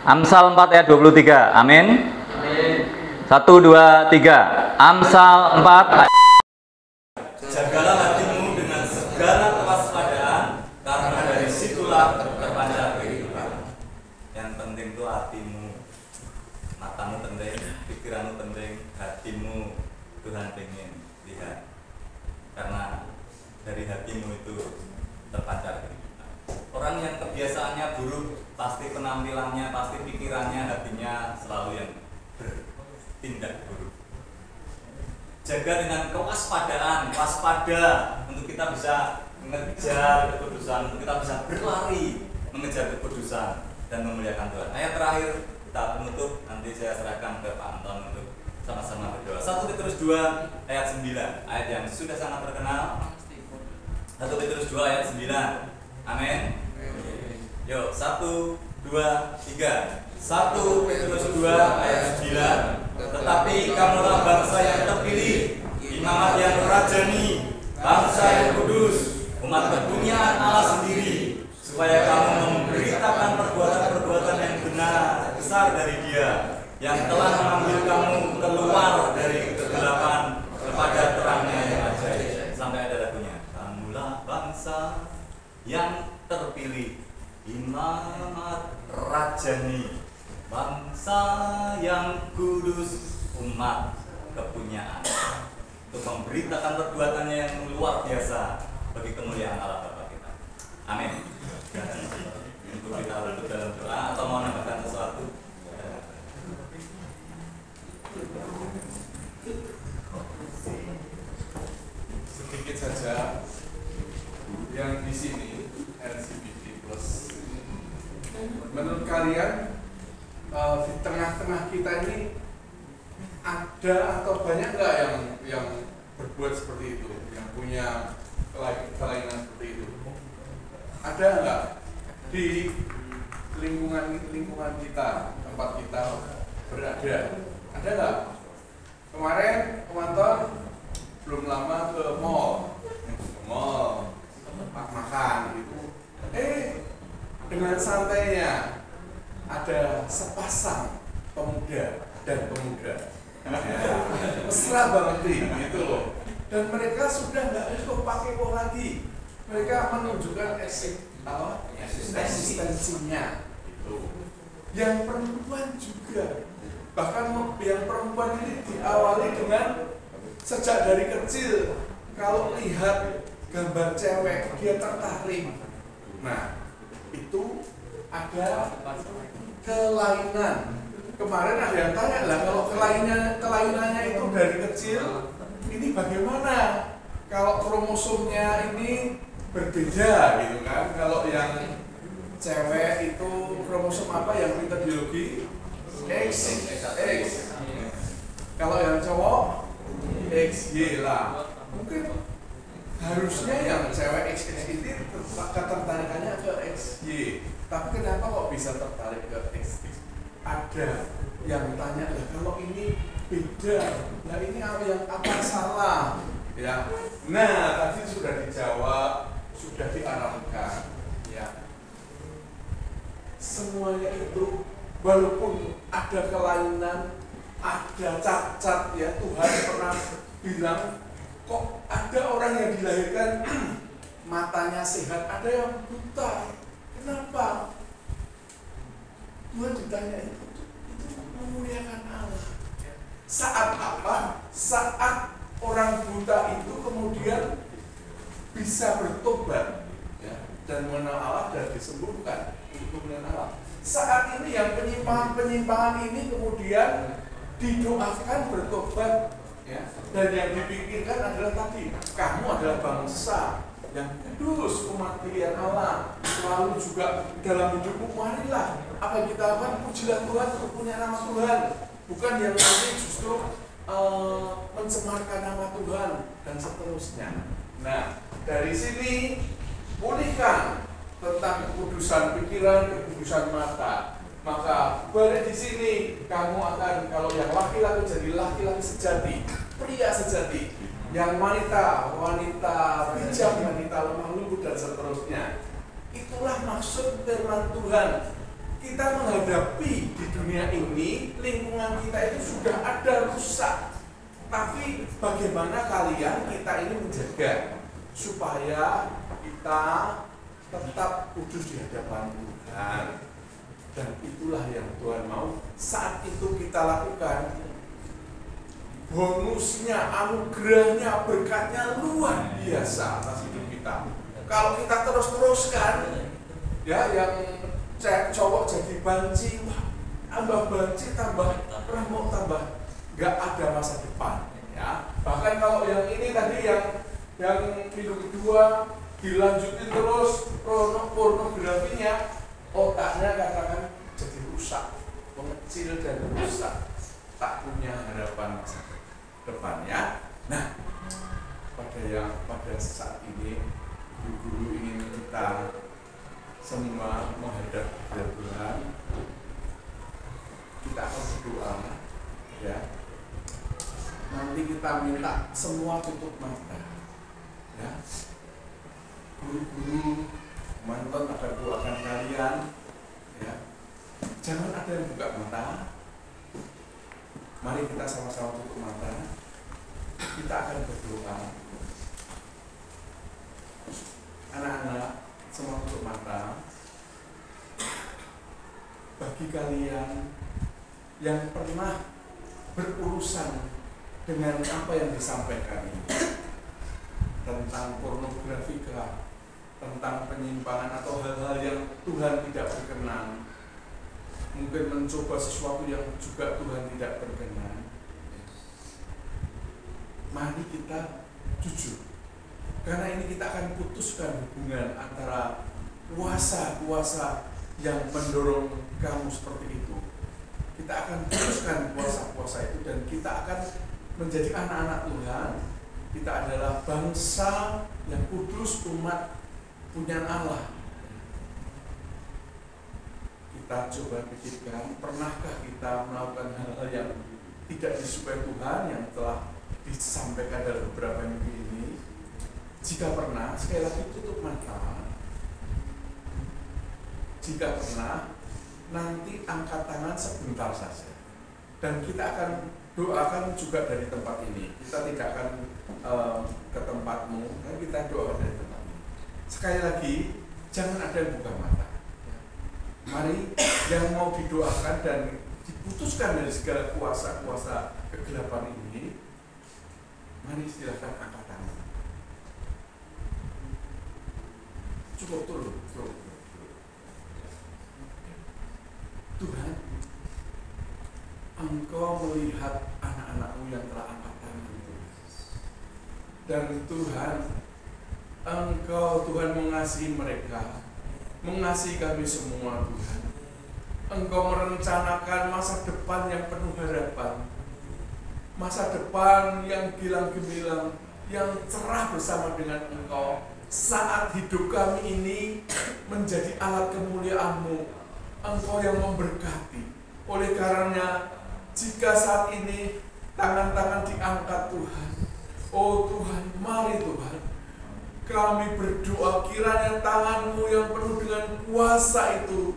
Amsal 4 ayat 23. Amin. 1, 2, 3. Amsal 4 ayat. Jagalah hatimu dengan segala kewaspadaan, karena dari situlah terpancar kehidupan. Yang penting itu hatimu, matamu penting, pikiranmu penting, hatimu Tuhan pengen lihat. Karena dari hatimu itu terpancar kehidupan. Orang yang kebiasaannya buruk, pasti penampilannya, pasti pikirannya, hatinya selalu yang bertindak buruk. Jaga dengan kewaspadaan, waspada untuk kita bisa mengejar kekudusan, untuk kita bisa berlari mengejar kekudusan dan memuliakan Tuhan. Ayat terakhir kita penutup, nanti saya serahkan ke Pak Anton untuk sama-sama berdoa. 1 Petrus 2 ayat 9, ayat yang sudah sangat terkenal. 1 Petrus 2 ayat 9. Amin. Yuk, 1, 2, 3. 1 Petrus 2 ayat 9. Tetapi kamulah bangsa yang terpilih, imamat yang rajani, bangsa yang kudus, umat kepunyaan Allah sendiri, supaya kamu memberitakan perbuatan-perbuatan yang benar besar dari Dia yang telah mengambil kamu keluar dari kegelapan kepada terangnya yang ajaib. Sampai ada lagunya. Kamulah bangsa yang terpilih, imamat rajani, bangsa yang kudus, umat kepunyaan, untuk memberitakan perbuatannya yang luar biasa bagi kemuliaan Allah Bapa kita. Amin. Untuk kita untuk dalam doa atau mau menambahkan sesuatu?
Sedikit saja yang di sini LGBT plus. Menurut kalian di tengah-tengah kita ini ada atau banyak nggak yang berbuat seperti itu, yang punya kelainan seperti itu? Ada nggak di lingkungan kita, tempat kita berada? Ada nggak? Kemarin Anton belum lama ke mall tempat makan gitu. Dengan santainya ada sepasang pemuda dan pemuda, mesra banget gitu loh. Dan mereka sudah nggak pakai mall lagi. Mereka menunjukkan eksistensinya itu. Yang perempuan juga, bahkan yang perempuan ini diawali dengan sejak dari kecil kalau lihat gambar cewek dia tertarik. Nah, itu ada kelainan. Kemarin ada yang tanya lah, kalau kelainannya itu dari kecil, ini bagaimana kalau kromosomnya ini berbeda gitu kan? Kalau yang cewek itu kromosom apa yang pintar biologi? X. Kalau yang cowok XY lah. Mungkin harusnya yang cewek XX ini ketertarikannya ke XY. Tapi kenapa kok bisa tertarik ke XX? Ada yang tanya lah, kalau ini beda, nah ini apa salah? Ya, nah tadi sudah dijawab, sudah diarahkan. Ya, semuanya itu walaupun ada kelainan, ada cacat, ya Tuhan pernah bilang kok ada orang yang dilahirkan matanya sehat, ada yang buta. Kenapa? Tuhan ditanya itu memuliakan Allah. Saat apa? Saat orang buta itu kemudian bisa bertobat, ya, dan mengenal Allah dan disembuhkan untuk mengenal Allah. Saat ini yang penyimpangan ini kemudian didoakan bertobat, ya, dan yang dipikirkan adalah tadi, kamu adalah bangsa yang kudus, umat pilihan Allah. Lalu juga dalam hidupmu, marilah apa yang kita lakukan, pujilah Tuhan untuk punya nama Tuhan, bukan yang nanti justru mencemarkan nama Tuhan dan seterusnya. Nah, dari sini pulihkan tentang kekudusan pikiran, kekudusan mata. Maka balik di sini kamu akan, kalau yang laki-laki jadi laki-laki sejati, pria sejati. Yang wanita bijak, wanita lemah lembut dan seterusnya. Itulah maksud firman Tuhan. Kita menghadapi di dunia ini, lingkungan kita itu sudah ada rusak. Tapi bagaimana kita ini menjaga supaya kita tetap kudus di hadapan Tuhan. Dan itulah yang Tuhan mau. Saat itu kita lakukan, bonusnya, anugerahnya, berkatnya luar biasa atas hidup kita. Kalau kita terus-teruskan, ya, yang cowok jadi banci, tambah banci, tambah remuk, tambah nggak ada masa depan. Ya, bahkan kalau yang ini tadi yang minggu kedua dilanjutin terus pornografinya, otaknya katakan jadi rusak, kecil dan rusak, tak punya harapan masa depannya. Nah, pada saat ini guru-guru ingin kita semua menghadap kepada Tuhan. Kita akan berdoa, ya. Nanti kita minta semua tutup mata, ya. Guru-guru teman-teman akan doakan kalian, ya. Jangan ada yang buka mata. Mari kita sama-sama tutup mata. Kita akan berdoa. Anak-anak semua tutup mata. Bagi kalian yang pernah berurusan dengan apa yang disampaikan ini, tentang pornografi, tentang penyimpangan atau hal-hal yang Tuhan tidak berkenan, mungkin mencoba sesuatu yang juga Tuhan tidak berkenan, mari kita jujur, karena ini kita akan putuskan hubungan antara kuasa-kuasa yang mendorong kamu seperti itu. Kita akan putuskan kuasa-kuasa itu dan kita akan menjadi anak-anak Tuhan. Kita adalah bangsa yang kudus, umat punya Allah. Kita coba pikirkan, pernahkah kita melakukan hal-hal yang tidak disukai Tuhan yang telah disampaikan dalam beberapa minggu ini? Jika pernah, sekali lagi tutup mata. Jika pernah, nanti angkat tangan sebentar saja. Dan kita akan doakan juga dari tempat ini. Kita tidak akan ke tempatmu, tapi kita doakan dari tempat ini. Sekali lagi, jangan ada yang buka mata. Mari yang mau didoakan dan diputuskan dari segala kuasa-kuasa kegelapan ini, mari silakan angkat tangan. Cukup dulu. Tuhan, Engkau melihat anak-anak-Mu yang telah angkat tangan itu. Dan Tuhan, Engkau Tuhan mengasihi mereka, mengasihi kami semua Tuhan. Engkau merencanakan masa depan yang penuh harapan, masa depan yang gilang gemilang, yang cerah bersama dengan Engkau. Saat hidup kami ini menjadi alat kemuliaan-Mu, Engkau yang memberkati. Oleh karenanya, jika saat ini tangan-tangan diangkat Tuhan, oh Tuhan, mari Tuhan, kami berdoa kiranya tangan-Mu yang penuh dengan kuasa itu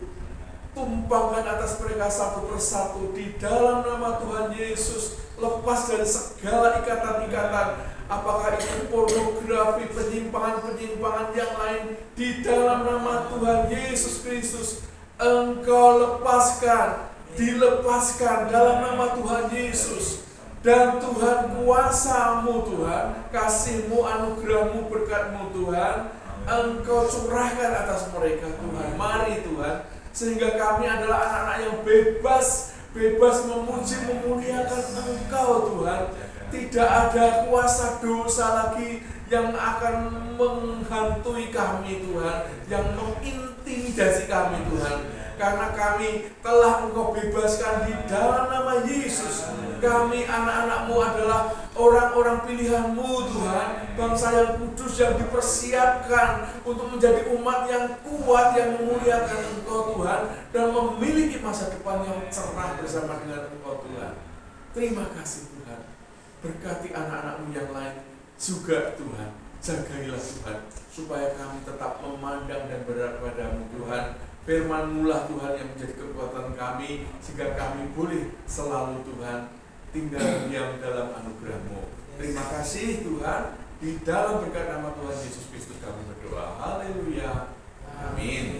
tumpangkan atas mereka satu persatu di dalam nama Tuhan Yesus. Lepas dari segala ikatan-ikatan, apakah itu pornografi, penyimpangan-penyimpangan yang lain, di dalam nama Tuhan Yesus Kristus, Engkau lepaskan, dilepaskan dalam nama Tuhan Yesus. Dan Tuhan, kuasa-Mu Tuhan, kasih-Mu, anugerah-Mu, berkat-Mu Tuhan, Engkau curahkan atas mereka Tuhan. Mari Tuhan, sehingga kami adalah anak-anak yang bebas memuji, memuliakan Engkau Tuhan. Tidak ada kuasa dosa lagi yang akan menghantui kami Tuhan, yang mengintimidasi kami Tuhan. Karena kami telah Engkau bebaskan di dalam nama Yesus. Kami anak-anak-Mu adalah orang-orang pilihan-Mu Tuhan, bangsa yang kudus yang dipersiapkan untuk menjadi umat yang kuat, yang memuliakan Engkau Tuhan, dan memiliki masa depan yang cerah bersama dengan Engkau Tuhan. Terima kasih Tuhan. Berkati anak-anak-Mu yang lain juga Tuhan. Jagailah Tuhan, supaya kami tetap memandang dan berharap padamu Tuhan. Firman-Mu lah Tuhan yang menjadi kekuatan kami, sehingga kami boleh selalu Tuhan tinggal diam dalam anugerah-Mu. Terima kasih Tuhan. Di dalam berkat nama Tuhan Yesus Kristus kami berdoa. Haleluya. Amin.